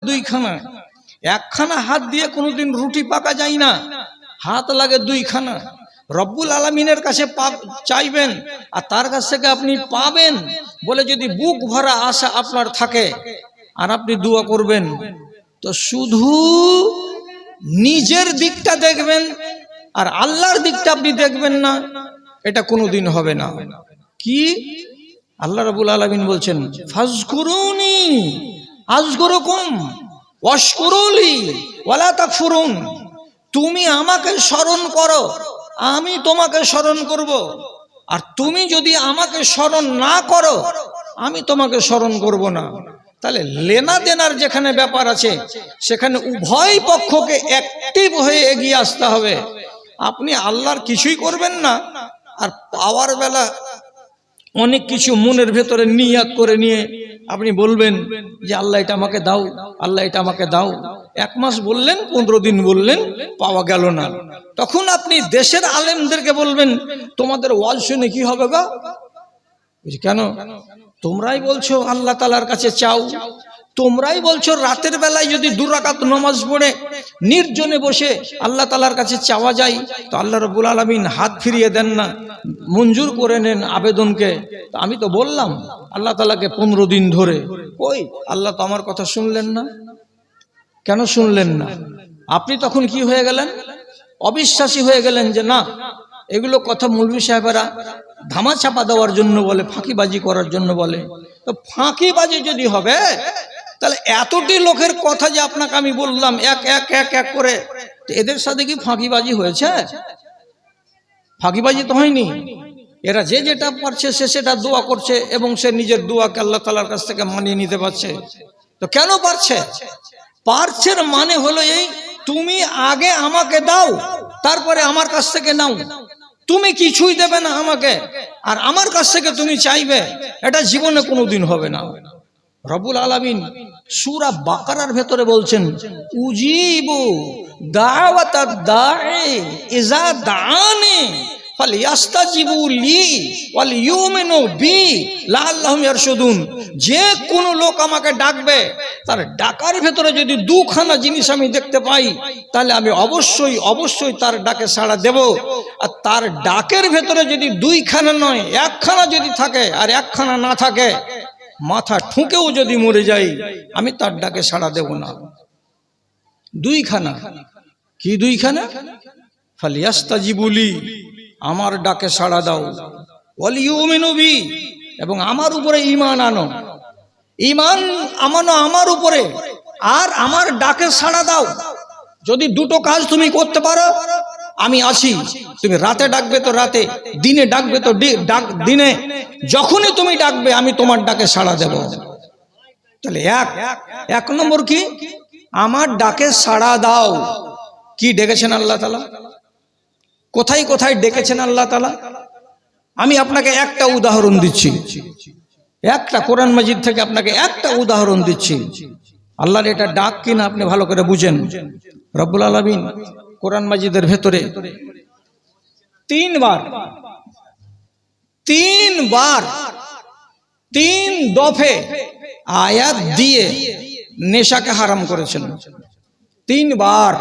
দুইখানা, একখানা হাত দিয়ে কোনোদিন রুটি পাকা যায় না, হাত লাগে দুইখানা। রব্বুল আলামিনের কাছে চাইবেন আর তার কাছ থেকে আপনি পাবেন বলে যদি বুক ভরা আশা আপনার থাকে আর আপনি দোয়া করবেন, তো শুধু নিজের দিকটা দেখবেন আর আল্লাহর দিকটা আপনি দেখবেন না, এটা কোনোদিন হবে না। কি আল্লাহ রাব্বুল আলামিন বলছেন, ফাজকুরুনি আযকুরুকুম ওয়াশকুরুলি ওয়ালা তাকফুরুন। তুমি আমাকে স্মরণ করো, আমি তোমাকে স্মরণ করব, আর তুমি যদি আমাকে স্মরণ না করো আমি তোমাকে স্মরণ করব না। তাহলে লেনা দেনার যেখানে ব্যাপার আছে সেখানে উভয় পক্ষকে অ্যাক্টিভ হয়ে এগিয়ে আসতে হবে। আপনি আল্লাহর কিছুই করবেন না আর পাওয়ার বেলা অনেক কিছু মনের ভেতরে নিয়াত করে নিয়ে আপনি বলবেন যে আল্লাহ এটা আমাকে দাও, আল্লাহ এটা আমাকে দাও। 1 মাস বললেন, 15 দিন বললেন, পাওয়া গেল না। তখন আপনি দেশের আলেমদেরকে বলবেন তোমাদের ওয়াজ শুনে কি হবে গো? কেন? তোমরাই বলছো আল্লাহ তাআলার কাছে চাও, তোমরাই বলছো রাতের বেলায় যদি 2 রাকাত নামাজ পড়ে নির্জনে বসে আল্লাহ তাআলার কাছে চাওয়া যায়, তো আল্লাহ রাব্বুল আলামিন হাত ফিরিয়ে দেন না, মঞ্জুর করে নেন আবেদনকে। তো আমি তো বললাম আল্লাহ তাআলাকে 15 দিন ধরে, কই আল্লাহ তো আমার কথা শুনলেন না। কেন শুনলেন না? আপনি তখন কি হয়ে গেলেন? অবিশ্বাসী হয়ে গেলেন যে না, এগুলো কথা মৌলভী সাহেবেরা ধামা চাপা দেওয়ার জন্য বলে, ফাঁকিবাজি করার জন্য বলে। তো ফাঁকিবাজি যদি হবে তাহলে এতটি লোকের কথা যে আপনাকে আমি বললাম এক এক এক এক করে, তো এদের সাথে কি ফাঁকিবাজি হয়েছে? ফাঁকিবাজি তো হয়নি। এরা যে যেটা পারছে সে সেটা দোয়া করছে এবং সে নিজের দোয়াকে আল্লাহ তাআলার কাছ থেকে মানিয়ে নিতে পারছে। তো কেন পারছে? পারছে মানে হলো এই, তুমি আগে আমাকে দাও তারপরে আমার কাছ থেকে নাও। তুমি কিছুই দেবে না আমাকে আর আমার কাছ থেকে তুমি চাইবে, এটা জীবনে কোনোদিন হবে না। রব্বুল আলামিন সূরা বাকারার ভেতরে বলছেন, উজিবু দাওয়াতাদ দাঈ ইযা দাআনি ফালিয়াস্তাজিবু লি ওয়াল ইউমিনু বি লাআল্লাহুম ইয়ারশুদুন। যে কোন লোক আমাকে ডাকবে, তার ডাকার ভেতরে যদি 2খানা জিনিস আমি দেখতে পাই, তাহলে আমি অবশ্যই অবশ্যই তার ডাকে সাড়া দেব। আর তার ডাকের ভেতরে যদি 2খানা নয় 1খানা যদি থাকে আর 1খানা না থাকে, মাথা ঠুকেও যদি মরে যাই, আমি তার ডাকে সাড়া দেব না। 2খানা কি? 2খানা, ফালিয়াস্তাজিবু লি, আমার ডাকে সাড়া দাও, ওয়াল ইউমিনু বি, এবং আমার উপরে ঈমান আনো, ঈমান আমানো আমার উপরে, আর আমার ডাকে সাড়া দাও। যদি 2টো কাজ তুমি করতে পারো, আমি আছি। তুমি রাতে ডাকবে তো রাতে, দিনে ডাকবে তো দিনে, যখনই তুমি ডাকবে আমি তোমার ডাকে সাড়া দেব। তাহলে 1 নম্বর কি? আমার ডাকে সাড়া দাও। কি ডেকেছেন আল্লাহ তাআলা? কোথায় কোথায় ডেকেছেন আল্লাহ তাআলা? আমি আপনাকে একটা উদাহরণ দিচ্ছি, একটা কোরআন মাজিদ থেকে আপনাকে একটা উদাহরণ দিচ্ছি। আল্লাহর এটা ডাক কিনা আপনি ভালো করে বুঝেন। রব্বুল আলামিন কোরআন মাজিদের ভেতরে 3 বার 3 দফে আয়াত দিয়ে নেশাকে হারাম করেছেন। 3 বার,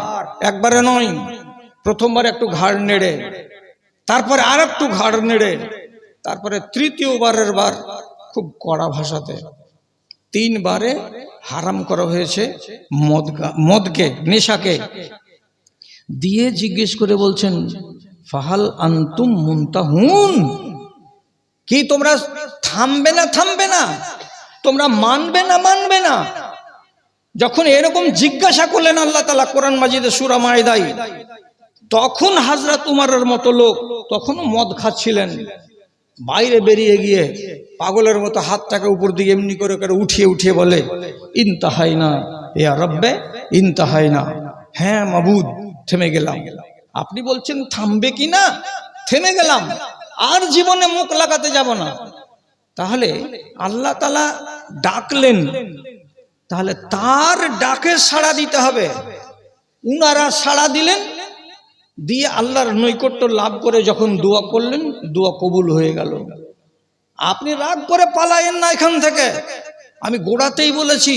একবারে নয়। প্রথমবার একটু ঘাড় নেড়ে, তারপরে আর একটু ঘাড় নেড়ে, তারপরে তৃতীয়বারের বার খুব কড়া ভাষাতে 3 বারে হারাম করা হয়েছে মদকে, নেশাকে। দিয়ে জিজ্ঞেস করে বলছেন, ফাহাল আনতুম মুনতাহুন, কি তোমরা থামবে না? থামবে না? তোমরা মানবে না? মানবে না? যখন এরকম জিজ্ঞাসা করলেন আল্লাহ তাআলা কোরআন মাজিদে সূরা মাইদায়, তখন হযরত উমরের মতো লোক তখনও মদ খাচ্ছিলেন, বাইরে বেরিয়ে গিয়ে পাগলের মতো হাতটাকে উপর দিকে এমনি করে করে উঠিয়ে উঠিয়ে বলে, ইনতাহাইনা ইয়া রব্বে ইনতাহাইনা, হ্যাঁ মাবুদ থেমে গেলাম। আপনি বলছেন থামবে কি না? থেমে গেলাম, আর জীবনে মুখ লাগাতে যাব না। তাহলে আল্লাহ তাআলা ডাকলেন, তাহলে তার ডাকে সাড়া দিতে হবে। উনারা সাড়া দিলেন, দিয়ে আল্লাহর নৈকট্য লাভ করে যখন দোয়া করলেন, দোয়া কবুল হয়ে গেল। আপনি রাগ করে পালায়েন না এখান থেকে। আমি গোড়াতেই বলেছি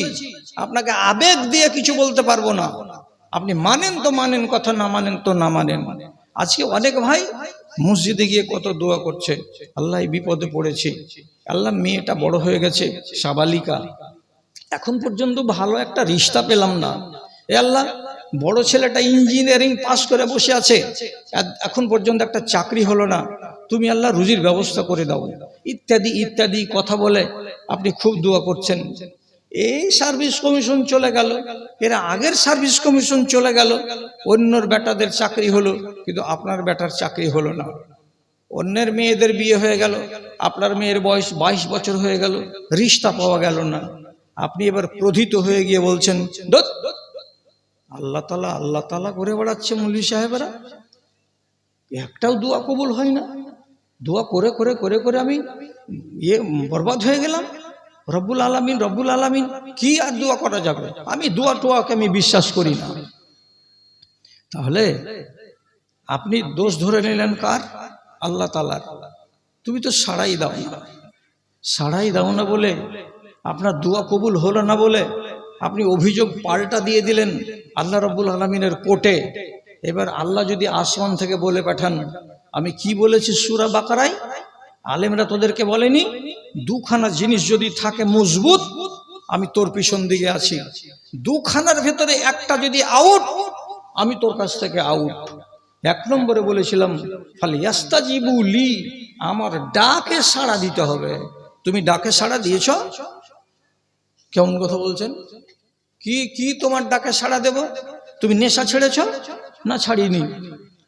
আপনাকে আবেগ দিয়ে কিছু বলতে পারবো না। আপনি মানেন তো মানেন কথা, না মানেন তো না মানেন। আজকে অনেক ভাই মসজিদে গিয়ে কত দোয়া করছে, আল্লাহ এই বিপদে পড়েছি, আল্লাহ মেয়েটা বড় হয়ে গেছে সাবালিকা, এখন পর্যন্ত ভালো একটা রিশতা পেলাম না, এ আল্লাহ বড় ছেলেটা ইঞ্জিনিয়ারিং পাস করে বসে আছে, এখন পর্যন্ত একটা চাকরি হলো না, তুমি আল্লাহ রুজির ব্যবস্থা করে দাও, ইত্যাদি ইত্যাদি কথা বলে আপনি খুব দোয়া করছেন। এই সার্ভিস কমিশন চলে গেল, এর আগের সার্ভিস কমিশন চলে গেল, অন্যর বেটাদের চাকরি হলো, কিন্তু আপনার বেটার চাকরি হলো না। অন্যের মেয়েদের বিয়ে হয়ে গেল, আপনার মেয়ের বয়স 22 বছর হয়ে গেল, রিশতা পাওয়া গেল না। আপনি এবার ক্রোধিত হয়ে গিয়ে বলছেন আল্লাহ তাআলা করে বেড়াচ্ছে মৌলভী সাহেবেরা, একটাও দোয়া কবুল হয় না, দোয়া করে করে করে করে আমি বরবাদ হয়ে গেলাম। রব্বুল আলামিন কি আর দোয়া করা যাবে, আমি দোয়া টোয়াকে আমি বিশ্বাস করি না। তাহলে আপনি দোষ ধরে নিলেন কার? আল্লাহ তাআলার। তুমি তো সাড়াই দাও না বলে, আপনার দোয়া কবুল হলো না বলে আপনি অভিযোগ পাল্টা দিয়ে দিলেন আল্লাহ রব্বুল আলামিনের কোর্টে। এবার আল্লাহ যদি আসমান থেকে বলে পাঠান, আমি কি বলেছি সূরা বাকারায়, আলেমরা তোদেরকে বলেনি দুখানা জিনিস যদি থাকে মজবুত, আমি তোর পিছন দিকে আছি, দুখানার ভেতরে একটা যদি আউট, আমি তোর কাছ থেকে আউট। 1 নম্বরে বলেছিলাম ফালিয়াস্তাজিবু লি, আমার ডাকে সাড়া দিতে হবে। তুমি ডাকে সাড়া দিয়েছ? কেমন কথা বলছেন? কি তোমার ডাকে সাড়া দেব? তুমি নেশা ছেড়েছ? না ছাড়িনি।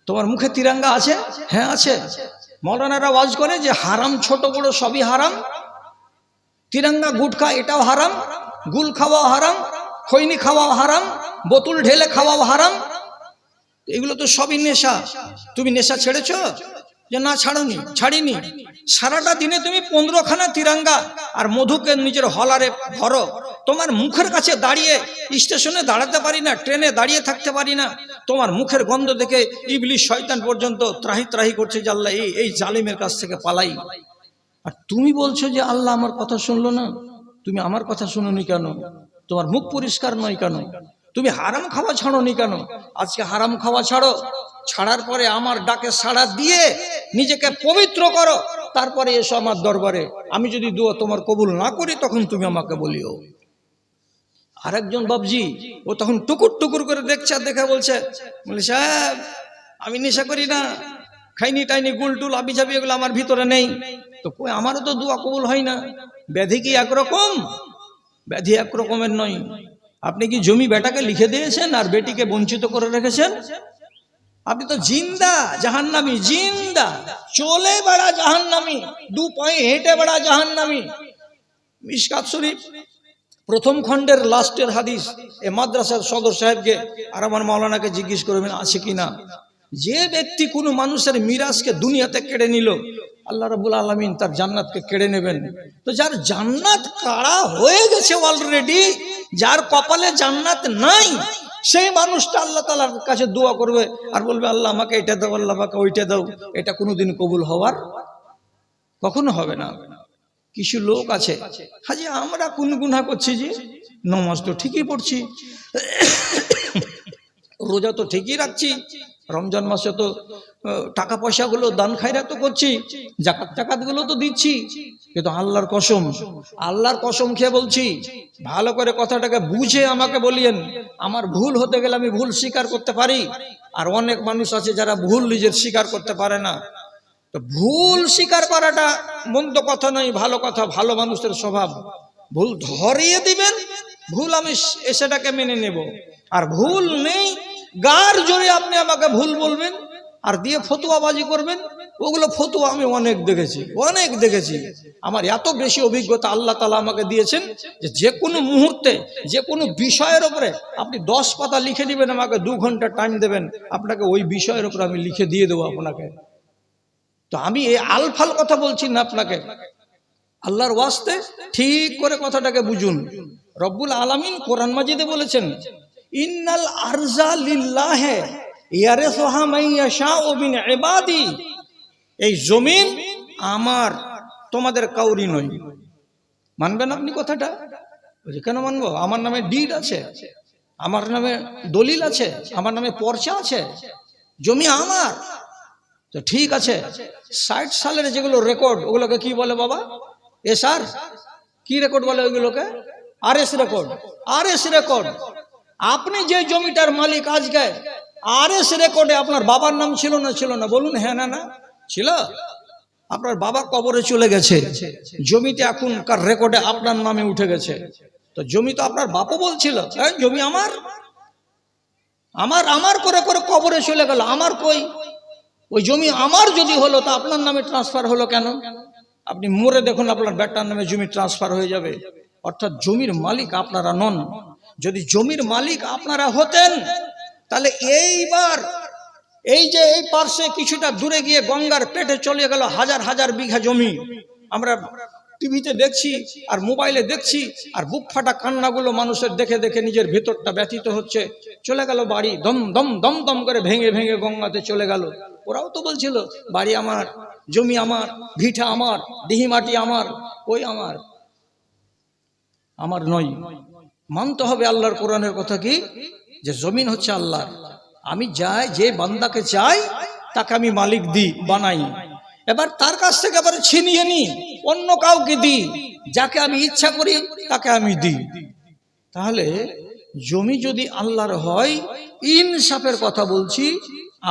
তোমার মুখে তিরঙ্গা আছে? হ্যাঁ আছে। মৌলানারা ওয়াজ করে যে হারাম ছোট বড় সবই হারাম, তিরঙ্গা গুটখা এটাও হারাম, গুল খাওয়াও হারাম, খৈনি খাওয়াও হারাম, বোতল ঢেলে খাওয়াও হারাম, এগুলো তো সবই নেশা। তুমি নেশা ছেড়েছ? যে না ছাড়িনি। সারাটা দিনে তুমি 15খানা তিরঙ্গা আর মধুকে নিজের হলারে ভরো, তোমার মুখের কাছে দাঁড়িয়ে, স্টেশনে দাঁড়াতে পারি না, ট্রেনে দাঁড়িয়ে থাকতে পারি না, তোমার মুখের গন্ধ দেখে ইবলিশ শয়তান পর্যন্ত ত্রাহি করছে যে আল্লাহ এই জালিমের কাছ থেকে পালাই। আর তুমি বলছো যে আল্লাহ আমার কথা শুনলো না। তুমি আমার কথা শুনোনি কেন? তোমার মুখ পরিষ্কার নয় কেন? তুমি হারাম খাওয়া ছাড়োনি কেন? আজকে হারাম খাওয়া ছাড়ো, ছাড়ার পরে আমার ডাকে সাড়া দিয়ে নিজেকে পবিত্র করো, তারপরে এসো আমার দরবারে। আমি যদি দোয়া তোমার কবুল না করি তখন তুমি আমাকে বলিও। আরেকজন বাবজি ও তখন টুকুর টুকুর করে দেখছে, আর দেখে বলছে সাহেব আমি নেশা করি না, খাইনি টাইনি গুলটুল আবিজাবি এগুলো আমার ভিতরে নেই, তো কই আমারও তো দোয়া কবুল হয় না। ব্যাধি কি একরকম? ব্যাধি একরকমের নয়। আপনি কি জমি বেটাকে লিখে দিয়েছেন আর বেটিকে বঞ্চিত করে রেখেছেন? আপনি তো জিন্দা জাহান্নামী, জিন্দা চলে বেড়া জাহান্নামী, 2 পায়ে হেঁটে বেড়া জাহান্নামী। মিশকাত শরীফ 1ম খণ্ডের লাস্টের হাদিস। এ মাদ্রাসার সদর সাহেবকে আর আমার মাওলানাকে জিজ্ঞেস করবেন আছে কিনা। যে ব্যক্তি কোনো মানুষের মিরাজকে দুনিয়াতে কেড়ে নিল, আল্লাহ রাব্বুল আলামিন তার জান্নাতকে কেড়ে নেবেন। তো যার জান্নাত কাড়া হয়ে গেছে অলরেডি, যার কপালে জান্নাত নাই, সেই মানুষটা আল্লাহ তাআলার কাছে দোয়া করবে আর বলবে আল্লাহ আমাকে এটা দাও, আল্লাহ আমাকে ওইটা দাও। এটা কোনোদিন কবুল হওয়ার কখনো হবে না। কিছু লোক আছে, হাজি আমরা কোন গুনাহ করছি, যে নামাজ তো ঠিকই পড়ছি, রোজা তো ঠিকই রাখছি, রমজান মাসে তো টাকা পয়সাগুলো দান খায়রাত তো করছি, জাকাত গুলো তো দিচ্ছি, কিন্তু আল্লাহর কসম খেয়ে বলছি, ভালো করে কথাটাকে বুঝে আমাকে বলিয়েন। আমার ভুল হতে গেলে আমি ভুল স্বীকার করতে পারি, আর অনেক মানুষ আছে যারা ভুল নিজের স্বীকার করতে পারে না। তো ভুল স্বীকার করাটা মন্দ কথা নয়, ভালো কথা, ভালো মানুষের স্বভাব। ভুল ধরিয়ে দিবেন, ভুল আমি সেটাকে মেনে নেব, আর ভুল নেই গার জোরে আপনি আমাকে ভুল বলবেন আর দিয়ে ফতুয়াবাজি করবেন। ওগুলো ফতুয়া আমি অনেক দেখেছি। আমার এত বেশি অভিজ্ঞতা আল্লাহ তাআলা আমাকে দিয়েছেন যে কোনো মুহূর্তে যে কোনো বিষয়ের উপরে আপনি 10 পাতা লিখে দিবেন, আমাকে 2 ঘন্টা টাইম দেবেন, আপনাকে ওই বিষয়ের উপরে আমি লিখে দিয়ে দেবো আপনাকে। তো আমি এই আলফাল কথা বলছি না আপনাকে, আল্লাহর ওয়াস্তে ঠিক করে কথাটাকে বুঝুন। রব্বুল আলামিন কোরআন মাজিদে বলেছেন ইন্নাল আরজা লিল্লাহি ইয়ারিসুহা মান ইয়াশাউ মিন ইবাদি, এই জমিন আমার, তোমাদের কাউরি নয়। মানবেন আপনি কথাটা? বলছে কেন মানবো? আমার নামে ডিড আছে, আমার নামে দলিল আছে, আমার নামে পর্চা আছে, জমি আমার। তো ঠিক আছে, 60 সালের যেগুলো রেকর্ড ওগুলোকে কি বলে বাবা? এসআর কি রেকর্ড বলে ওইগুলোকে? RS record. RS record. আপনি যে জমিটার মালিক আজকে, আরএস রেকর্ডে আপনার বাবার নাম ছিল না? ছিল না? বলুন হ্যাঁ না না ছিল। আপনার বাবা কবরে চলে গেছে, জমিতে এখনকার রেকর্ডে আপনার নামে উঠে গেছে। তো জমি তো আপনার বাপও বলছিল জমি আমার, আমার আমার করে করে কবরে চলে গেল, আমার কই? ওই জমি আমার যদি হলো তা আপনার নামে ট্রান্সফার হলো কেন? আপনি মরে দেখুন আপনার বেটার নামে জমি ট্রান্সফার হয়ে যাবে। অর্থাৎ জমির মালিক আপনারা নন। যদি জমির মালিক আপনারা হতেন তাহলে এইবার এই যে এই পার্শ্বে কিছুটা দূরে গিয়ে গঙ্গার পেটে চলে গেল হাজার হাজার বিঘা জমি, আমরা টিভিতে দেখছি আর মোবাইলে দেখছি, আর বুক ফাটা কান্নাগুলো মানুষের দেখে দেখে নিজের ভেতরটা ব্যথিত হচ্ছে। চলে গেল বাড়ি, দম দম দম দম করে ভেঙে ভেঙে গঙ্গাতে চলে গেল। ওরাও তো বলছিল বাড়ি আমার, জমি আমার, ভিটা আমার, ডিহি মাটি আমার। ওই আমার, আমার নয়। মানতে হবে আল্লাহর কোরআনের কথা কি, যে জমিন হচ্ছে আল্লাহর। আমি যাই যে বান্দাকে চাই তাকে আমি মালিক দিই, বানাই। এবার তার কাছ থেকে আবার ছিনিয়ে নি অন্য কাউকে দিই, যাকে আমি ইচ্ছা করি তাকে আমি দিই। তাহলে জমি যদি আল্লাহর হয়, ইনসাফের কথা বলছি,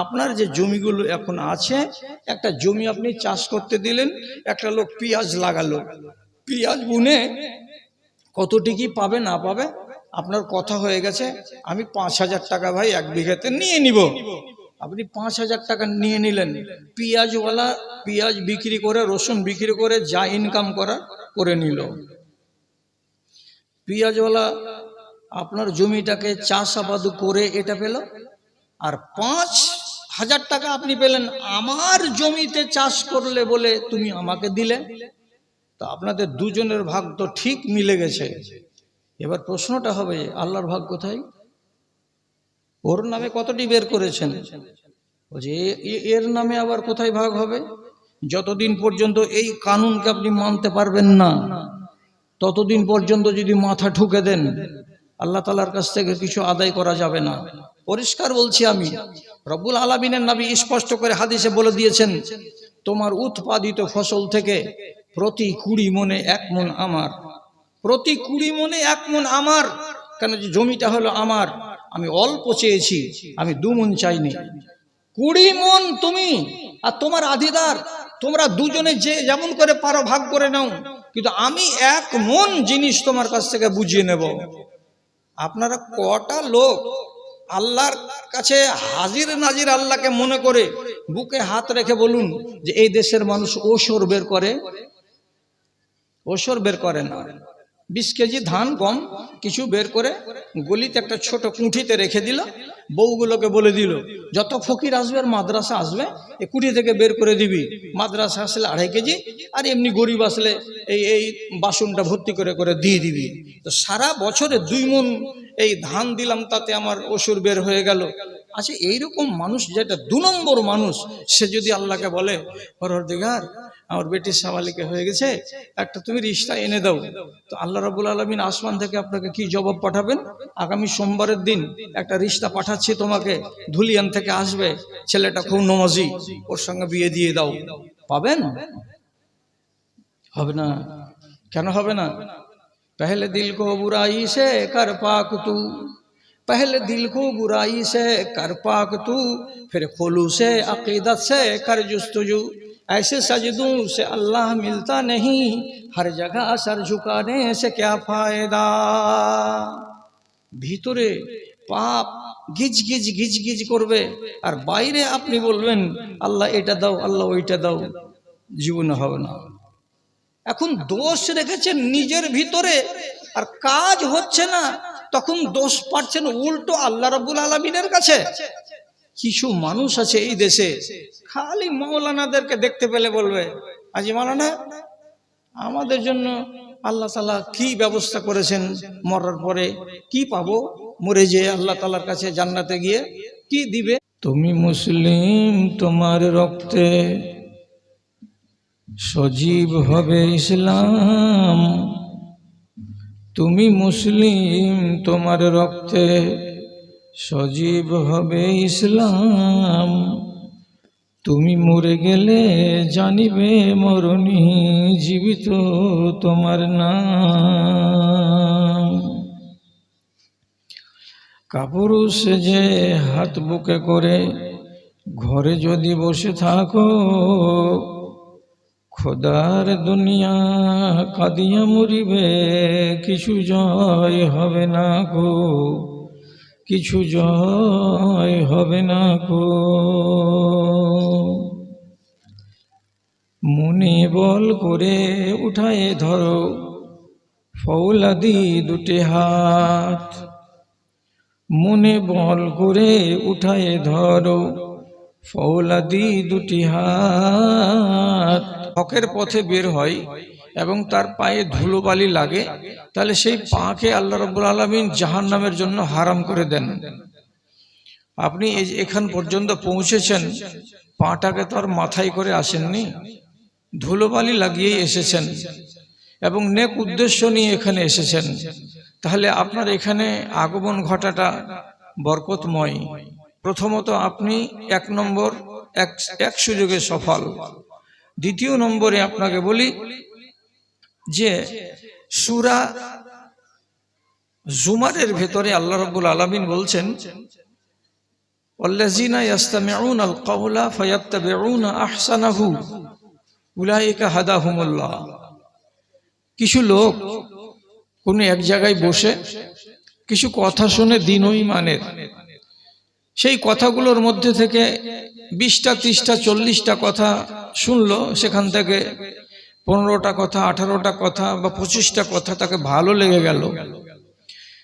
আপনার যে জমিগুলো এখন আছে, একটা জমি আপনি চাষ করতে দিলেন, একটা লোক পেঁয়াজ লাগালো, পেঁয়াজ বুনে কতটি কি পাবে না পাবে আপনার কথা হয়ে গেছে, আমি 5000 টাকা ভাই 1 বিঘাতে নিয়ে নিব। আপনি 5000 টাকা নিয়ে নিলেন, পেঁয়াজওয়ালা পেঁয়াজ বিক্রি করে, রসুন বিক্রি করে যা ইনকাম করা করে নিল। পেঁয়াজওয়ালা আপনার জমিটাকে চাষাবাদ করে এটা পেল, আর 5000 টাকা আপনি পেলেন আমার জমিতে চাষ করলে বলে তুমি আমাকে দিলে। তো আপনাদের দুজনের ভাগ তো ঠিক মিলে গেছে। এবার প্রশ্নটা হবে আল্লাহর ভাগ কোথায়? ওর নামে কতটি বের করেছেন, এর নামে আবার কোথায় ভাগ হবে? যতদিন পর্যন্ত এই কানুনকে আপনি মানতে পারবেন না, ততদিন পর্যন্ত যদি মাথা ঠুকে দেন, আল্লাহ তাআলার কাছ থেকে কিছু আদায় করা যাবে না। পরিষ্কার বলছি আমি, রব্বুল আলামিনের নবী স্পষ্ট করে হাদিসে বলে দিয়েছেন, তোমার উৎপাদিত ফসল থেকে প্রতি 20 মণে 1 মণ আমার। প্রতি 20 মণে 1 মণ আমার। কেন? যে জমিটা হলো আমার, আমি অল্প চেয়েছি, আমি 2 মণ চাইনি। 20 মণ তুমি আর তোমার আধিদার, তোমরা দুজনে যে যেমন করে পারো ভাগ করে নাও, কিন্তু আমি 1 মণ জিনিস তোমার কাছ থেকে বুঝিয়ে নেব। আপনারা কটা লোক আল্লাহর কাছে হাজির নাজির আল্লাহকে মনে করে বুকে হাত রেখে বলুন যে এই দেশের মানুষ ওসর বের করে? ওসর বের করে না। 20 কেজি ধান গম কিছু বের করে গলিতে একটা ছোট কুঠিতে রেখে দিল, বউগুলোকে বলে দিল যত ফকির আসবে আর মাদ্রাসা আসবে এই কুঠি থেকে বের করে দিবি, মাদ্রাসা আসলে 2.5 কেজি, আর এমনি গরিব আসলে এই বাসনটা ভর্তি করে করে দিয়ে দিবি। তো সারা বছরে 2 মণ এই ধান দিলাম, তাতে আমার ওসর বের হয়ে গেল। আচ্ছা, এইরকম মানুষ যেটা 2 নম্বর মানুষ, সে যদি আল্লাহকে বলে পরওয়ারদিগার আমার বেটির সাওয়ালিকে হয়ে গেছে, একটা তুমি রিশতা এনে দাও, তো আল্লাহ রাব্বুল আলামিন আসমান থেকে আপনাকে কি জবাব পাঠাবেন? আগামী সোমবারের দিন একটা রিশতা পাঠাচ্ছি তোমাকে, ধুলিয়ান থেকে আসবে, ছেলেটা খুব নমাজি, ওর সঙ্গে বিয়ে দিয়ে দাও। পাবেন? হবে না। কেন হবে না? पहले दिल को बुराई से कर पाक तू, पहले दिल को बुराई से कर पाक तू, फिर खुलूस से अकीदत से कर जुस्तजू, ऐसे सजदों से अल्लाह मिलता नहीं, हर जगह सर झुकाने से क्या फायदा। ভিতরে পাপ গিজ গিজ গিজ গিজ করবে, আর বাইরে আপনি বলবেন আল্লাহ এটা দাও, আল্লাহ ওইটা দাও, জীবনে হবে না। এখন দোষ রেখেছেন নিজের ভিতরে আর কাজ হচ্ছে না, তখন দোষ পাচ্ছেন উল্টো আল্লাহ রাব্বুল আলামিনের কাছে। কিছু মানুষ আছে এই দেশে, খালি মাওলানাদেরকে দেখতে পেলে বলবে আজি মাওলানা আমাদের জন্য আল্লাহ তাআলা কি ব্যবস্থা করেছেন, মরার পরে কি পাবো, মরে যেয়ে আল্লাহ তাআলার কাছে জান্নাতে গিয়ে কি দিবে। তুমি মুসলিম, তোমার রক্তে সজীব হবে ইসলাম, তুমি মুসলিম, তোমার রক্তে সজীব হবে ইসলাম। তুমি মরে গেলে জানিবে মরণী, জীবিত তোমার নাম। কাপড় সেজে হাত বুকে করে ঘরে যদি বসে থাকো, খোদার দুনিয়া কাঁদিয়া মরিবে, কিছু জয় হবে না গো, কিছু জয় হবে না গো। মনে বল করে উঠায়ে ধরো ফৌলাদি দুটি হাত, মনে বল করে উঠায়ে ধরো ফৌলাদি দুটি হাত। হকের পথে বের হয় এবং তার পায়ে ধুলোবালি লাগে, তাহলে সেই পাকে আল্লাহ রাব্বুল আলামিন জাহান্নামের জন্য হারাম করে দেন। আপনি এখান পর্যন্ত পৌঁছেছেন, পাটাকে তো আর মাথায় করে আসেননি, ধুলোবালি লাগিয়েই এসেছেন এবং নেক উদ্দেশ্য নিয়ে এখানে এসেছেন। তাহলে আপনার এখানে আগমন ঘটাটা বরকতময়। প্রথমত আপনি এক নম্বর এক সুযোগে সফল। দ্বিতীয় নম্বরে আপনাকে বলি যে সূরা জুমারের ভেতরে আল্লাহ রাব্বুল আলামিন বলছেন, ওয়াল্লাযিনা ইয়াসতামিউনাল কাওলা ফায়াত্তাবিউনা আহসানাহু উলাইকা হাদাহুমুল্লাহ। কিছু লোক কোনো এক জায়গায় বসে কিছু কথা শুনে দিনই মানের, সেই কথাগুলোর মধ্যে থেকে 20টা 30টা 40টা কথা শুনলো, সেখান থেকে 15টা কথা 18টা কথা বা 25টা কথা তাকে ভালো লেগে গেল।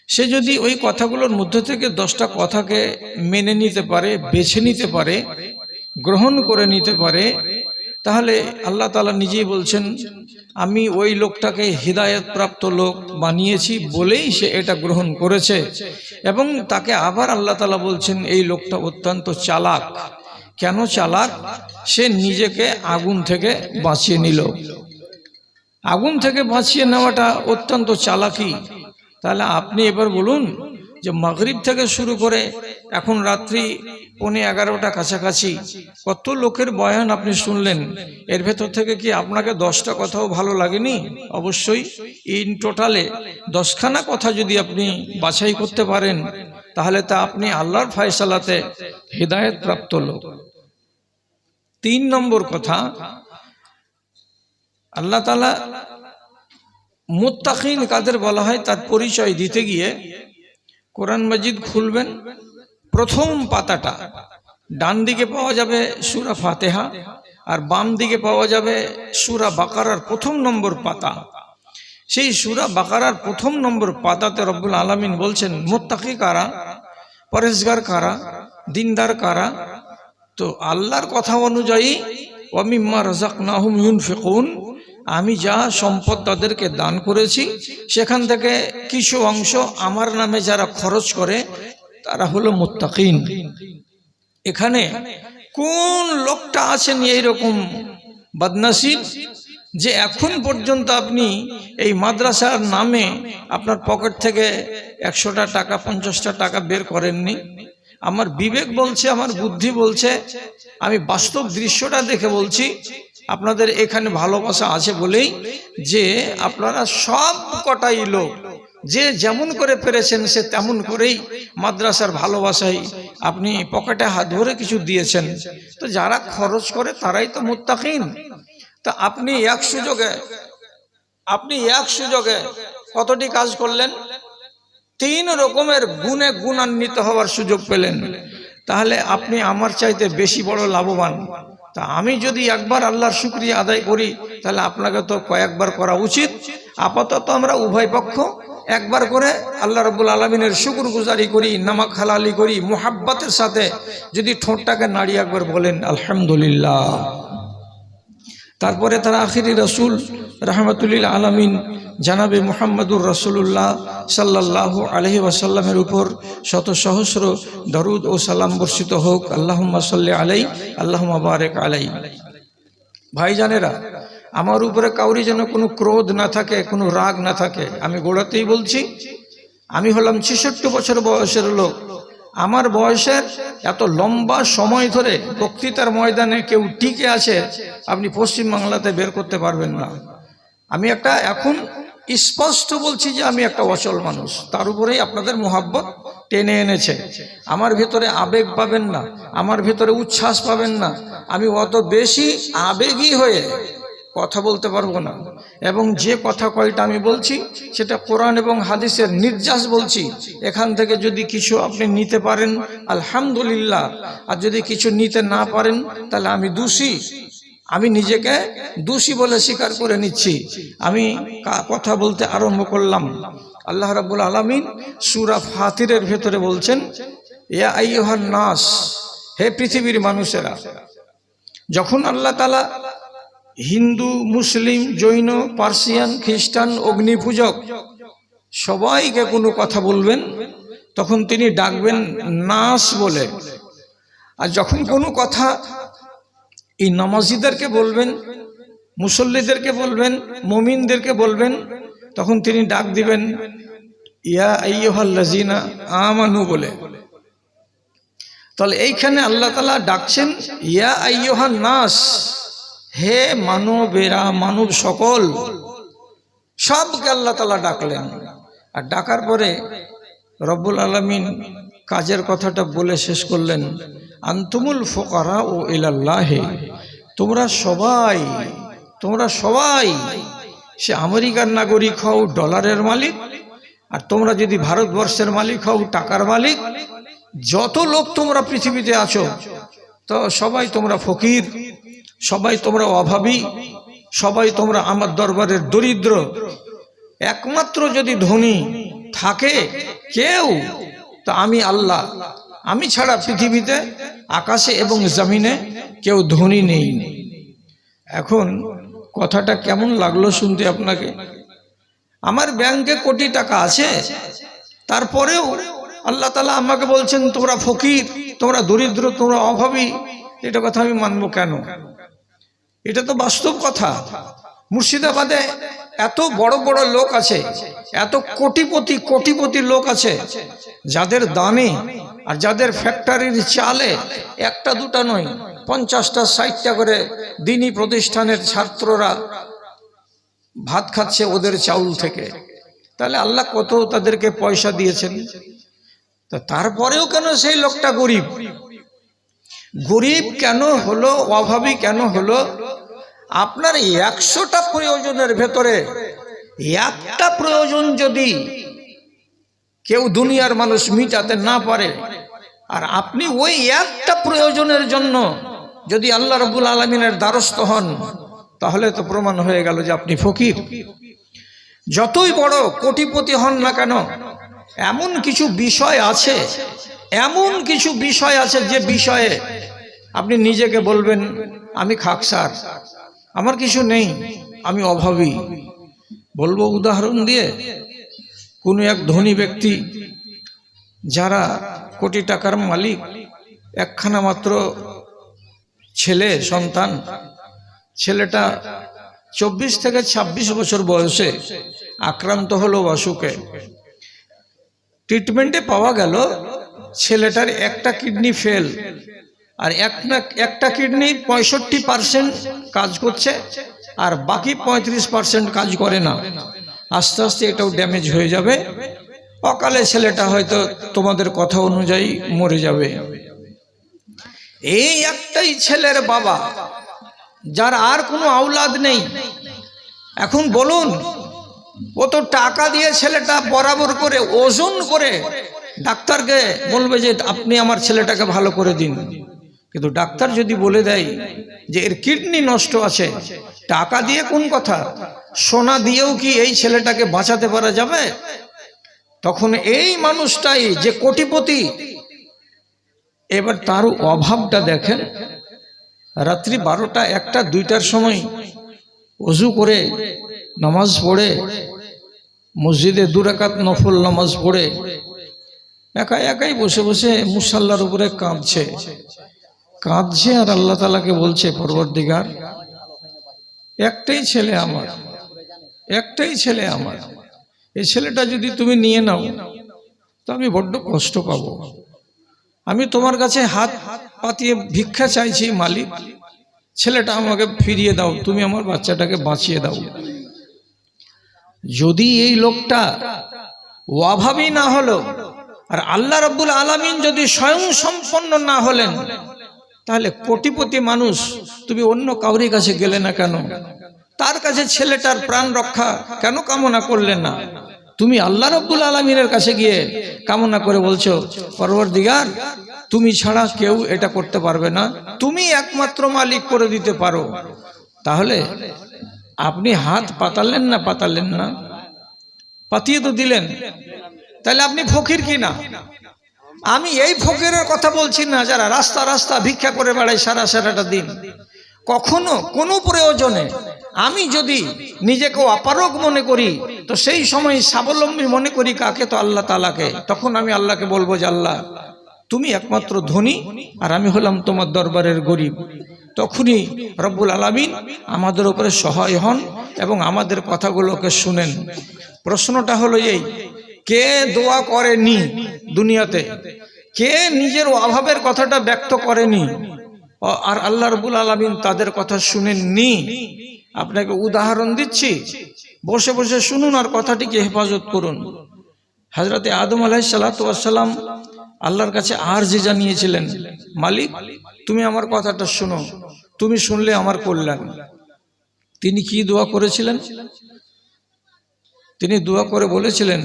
সে যদি ওই কথাগুলোর মধ্যে থেকে 10টা কথাকে মেনে নিতে পারে, বেছে নিতে পারে, গ্রহণ করে নিতে পারে, তাহলে আল্লাহ তাআলা নিজেই বলছেন আমি ওই লোকটাকে হিদায়াত প্রাপ্ত লোক বানিয়েছি বলেই সে এটা গ্রহণ করেছে। এবং তাকে আবার আল্লাহ তাআলা বলছেন এই লোকটা অত্যন্ত চালাক। কেন চালাক? সে নিজেকে আগুন থেকে বাঁচিয়ে নিল। আগুন থেকে বাঁচিয়ে নেওয়াটা অত্যন্ত চালাকি। তাহলে আপনি এবার বলুন যে মাগরিব থেকে শুরু করে এখন রাত্রি 11:15 কাছাকাছি কত লোকের বয়ান আপনি শুনলেন, এর ভেতর থেকে কি আপনাকে 10টা কথাও ভালো লাগেনি? অবশ্যই ইন টোটালে 10খানা কথা যদি আপনি বাছাই করতে পারেন, তাহলে তা আপনি আল্লাহর ফয়সালাতে হিদায়াত প্রাপ্ত লোক। 3 নম্বর কথা, আল্লাহ তাআলা মুত্তাকিন কাদের বলা হয় তার পরিচয় দিতে গিয়ে কোরআন মাজিদ খুলবেন, প্রথম পাতাটা ডান দিকে পাওয়া যাবে সূরা ফাতিহা আর বাম দিকে পাওয়া যাবে সূরা বাকারার 1 নম্বর পাতা। সেই সূরা বাকারার 1 নম্বর পাতাতে রব্বুল আলামিন বলছেন মুত্তাকি কারা, পরেজগার কারা, দিনদার কারা। তো আল্লাহর কথা অনুযায়ী ওয়া মিম্মা রাযাকনাহুম ইউনফিকুন, আমি যা সম্পদ তাদেরকে দান করেছি সেখান থেকে কিছু অংশ আমার নামে যারা খরচ করে তারা হলো মুত্তাকিন। এখানে কোন লোকটা আছেন এইরকম বদনসিব যে এখন পর্যন্ত আপনি এই মাদ্রাসার নামে আপনার পকেট থেকে 100টা টাকা 50টা টাকা বের করেননি? আমার বিবেক বলছে, আমার বুদ্ধি বলছে, আমি বাস্তব দৃশ্যটা দেখে বলছি, আপনাদের এখানে ভালোবাসা আছে বলেই যে আপনারা সব কটাই লোক যে যেমন করে পেরেছেন সে তেমন করেই মাদ্রাসার ভালোবাসায় আপনি পকেটে হাত ধরে কিছু দিয়েছেন। তো যারা খরচ করে তারাই তো মুত্তাকিন। তা আপনি এক সুযোগে কতটি কাজ করলেন? 3 রকমের গুণে গুণান্বিত হওয়ার সুযোগ পেলেন। তাহলে আপনি আমার চাইতে বেশি বড় লাভবান। তা আমি যদি একবার আল্লাহর শুকরিয়া আদায় করি, তাহলে আপনাকে তো কয়েকবার করা উচিত। আপাতত আমরা উভয় পক্ষ একবার করে আল্লাহ রাব্বুল আলামিনের শুকরগুজারি করি, নামাক হালালি করি, মুহাব্বতের সাথে যদি ঠোঁটটাকে নাড়িয়ে একবার বলেন আলহামদুলিল্লাহ। তারপরে তার আখিরি রাসূল রাহমাতুল আলামিন জানাবে মুহাম্মদুর রাসূলুল্লাহ সাল্লাল্লাহু আলাইহি ওয়াসাল্লামের উপর শত সহস্র দরুদ ও সালাম বর্ষিত হোক। আল্লাহুম্মা সাল্লি আলাইহি আল্লাহুম্মা বারিক আলাইহি। ভাইজানেরা, আমার উপরে কাউরি যেন কোনো ক্রোধ না থাকে, কোনো রাগ না থাকে। আমি গোড়াতেই বলছি, আমি হলাম 66 বছর বয়সের লোক। আমার বয়সের এত লম্বা সময় ধরে বক্তৃতার ময়দানে কেউ টিকে আছে আপনি পশ্চিমবাংলাতে বের করতে পারবেন না। আমি একটা এখন স্পষ্ট বলছি যে আমি একটা অচল মানুষ, তার উপরেই আপনাদের মোহাব্বত টেনে এনেছে। আমার ভেতরে আবেগ পাবেন না, আমার ভেতরে উচ্ছ্বাস পাবেন না। আমি অত বেশি আবেগী হয়ে কথা বলতে পারবো না, এবং যে কথা কয়টা আমি বলছি সেটা কোরআন এবং হাদিসের নির্যাস বলছি। এখান থেকে যদি কিছু আপনি নিতে পারেন আলহামদুলিল্লাহ, আর যদি কিছু নিতে না পারেন তাহলে আমি দোষী। আমি নিজেকে দোষী বলে স্বীকার করে নিচ্ছি। আমি কথা বলতে আরম্ভ করলাম। আল্লাহ রাব্বুল আলামিন সূরা ফাতিরের ভেতরে বলছেন, ইয়া আইয়ুহান নাস, হে পৃথিবীর মানুষেরা। যখন আল্লাহ তাআলা হিন্দু, মুসলিম, জৈন, পার্সিয়ান, খ্রিস্টান, অগ্নিপূজক সবাইকে কোনো কথা বলবেন তখন তিনি ডাকবেন নাস বলে। আর যখন কোনো কথা এই নামাজিদেরকে বলবেন, মুসল্লিদেরকে বলবেন, মুমিনদেরকে বলবেন, তখন তিনি ডাক দিবেন ইয়া আইয়ুহাল্লাযিনা আমানু বলে। তাহলে এইখানে আল্লাহ তাআলা ডাকছেন ইয়া আইয়ুহান নাস, হে মানবেরা, মানব সকল, সবকে আল্লাহ তাআলা ডাকলেন। আর ডাকার পরে রব্বুল আলামিন কাজের কথাটা বলে শেষ করলেন, আনতুমুল ফুকারা ও ইলাল্লাহি, তোমরা সবাই সে আমেরিকার নাগরিক হও, ডলারের মালিক, আর তোমরা যদি ভারতবর্ষের মালিক হও, টাকার মালিক, যত লোক তোমরা পৃথিবীতে আছো তো সবাই তোমরা ফকির, সবাই তোমরা অভাবী, সবাই তোমরা আমার দরবারের দরিদ্র। একমাত্র যদি ধনী থাকে কেউ, তা আমি আল্লাহ। আমি ছাড়া পৃথিবীতে আকাশে এবং জমিনে কেউ ধনী নেই। এখন কথাটা কেমন লাগলো শুনতে আপনাকে? আমার ব্যাংকে কোটি টাকা আছে, তারপরেও আল্লাহ তাআলা আমাকে বলছেন তোমরা ফকির, তোমরা দরিদ্র, তোমরা অভাবী। এটা কথা আমি মানবো কেন? এটা তো বাস্তব কথা। মুর্শিদাবাদে এত বড় বড় লোক আছে, এত কোটিপতি লোক আছে, যাদের দানে আর যাদের ফ্যাক্টরির চালে একটা দুটা নয়, 50টা 60টা করে দিনী প্রতিষ্ঠানের ছাত্ররা ভাত খাচ্ছে ওদের চাউল থেকে। তাহলে আল্লাহ কত তাদেরকে পয়সা দিয়েছেন। তা তারপরেও কেন সেই লোকটা গরিব কেন হলো, অভাবী কেন হলো? আপনার 100টা প্রয়োজনের ভেতরে একটা প্রয়োজন যদি কেউ দুনিয়ার মানুষ মিটাতে না পারে, আর আপনি ওই একটা প্রয়োজনের জন্য যদি আল্লাহ রাব্বুল আলামিনের দ্বারস্থ হন, তাহলে তো প্রমাণ হয়ে গেল যে আপনি ফকির। যতই বড় কোটিপতি হন না কেন, এমন কিছু বিষয় আছে যে বিষয়ে আপনি নিজেকে বলবেন আমি খাকসার, আমার কিছু নেই, আমি অভাবী। বলবো উদাহরণ দিয়ে, কোনো এক ধনী ব্যক্তি যারা কোটি টাকার মালিক, একখানা মাত্র ছেলে সন্তান, ছেলেটা 24 থেকে 26 বছর বয়সে আক্রান্ত হলো অসুখে। ট্রিটমেন্টে পাওয়া গেল ছেলেটার একটা কিডনি ফেল, আর একটা কিডনি 65% কাজ করছে, আর বাকি 35% কাজ করে না। আস্তে আস্তে এটাও ড্যামেজ হয়ে যাবে, অকালে ছেলেটা হয়তো তোমাদের কথা অনুযায়ী মরে যাবে। এই একটাই ছেলের বাবা, যার আর কোনো আওলাদ নেই। এখন বলুন, ও তো টাকা দিয়ে ছেলেটা বরাবর করে ওজন করে ডাক্তারকে বলবে যে আপনি আমার ছেলেটাকে ভালো করে দিন। কিন্তু ডাক্তার যদি বলে দেয় যে এর কিডনি নষ্ট আছে, টাকা দিয়ে কোন কথা, সোনা দিয়েও কি এই ছেলেটাকে বাঁচাতে পারা যাবে? তখন এই মানুষটাই যে কোটিপতি, এবার তার অভাবটা দেখেন। রাত্রি 12টা, 1টা, 2টার সময় ওযু করে নামাজ পড়ে, মসজিদে 2 রাকাত নফল নামাজ পড়ে একাই বসে বসে মুসাল্লার উপরে কাঁদছে। আর আল্লাহ তাআলাকে বলছে, পরবর্তীকার একটাই ছেলে আমার, একটাই ছেলে আমার, এই ছেলেটা যদি তুমি নিয়ে নাও তো আমি বড্ড কষ্ট পাবো। আমি তোমার কাছে হাত পাতিয়ে ভিক্ষা চাইছি, মালিক ছেলেটা আমাকে ফিরিয়ে দাও, তুমি আমার বাচ্চাটাকে বাঁচিয়ে দাও। যদি এই লোকটা অভাবী না হলো আর আল্লাহ রাব্বুল আলামিন যদি স্বয়ং সম্পন্ন না হলেন, তাহলে কোটিপতি মানুষ তুমি অন্য কাউরি কাছে গেলে না কেন? তার কাছে ছেলেটার প্রাণ রক্ষা কেন কামনা করলে না? তুমি আল্লাহ রাব্বুল আলামিনের কাছে গিয়ে কামনা করে বলছো, পরওয়ারদিগার তুমি ছাড়া কেউ এটা করতে পারবে না, তুমি একমাত্র মালিক, করে দিতে পারো। তাহলে আপনি হাত পাতালেন না? পাতালেন না? পাতিয়ে তো দিলেন। তাহলে আপনি ফকির কি না? আমি এই ফকিরের কথা বলছি না যারা রাস্তা রাস্তা ভিক্ষা করে বেড়ায় সারাটা দিন। কখনো কোনো প্রয়োজনে আমি যদি নিজেকে অপারগ মনে করি তো সেই সময় স্বাবলম্বী মনে করি কাকে? তো আল্লাহ তাআলাকে। তখন আমি আল্লাহকে বলবো যে আল্লাহ তুমি একমাত্র ধনী আর আমি হলাম তোমার দরবারের গরিব। তখনই রব্বুল আলামিন আমাদের উপরে সহায় হন এবং আমাদের কথাগুলোকে শুনেন। প্রশ্নটা হলো এই, কে দোয়া করেনি দুনিয়াতে? কে নিজের অভাবের কথাটা ব্যক্ত করেনি আর আল্লাহ রাব্বুল আলামিন তাদের কথা শুনেননি? আপনাকে উদাহরণ দিচ্ছি, বসে বসে শুনুন আর কথাটিকে হেফাজত করুন। হযরতে আদম আলাইহিস সালাতু ওয়াস সালাম আল্লাহর কাছে আরজি জানিয়েছিলেন, মালিক তুমি আমার কথাটা শুনো, তুমি শুনলে আমার কল্যাণ। তিনি কি দোয়া করেছিলেন? তিনি দোয়া করে বলেছিলেন,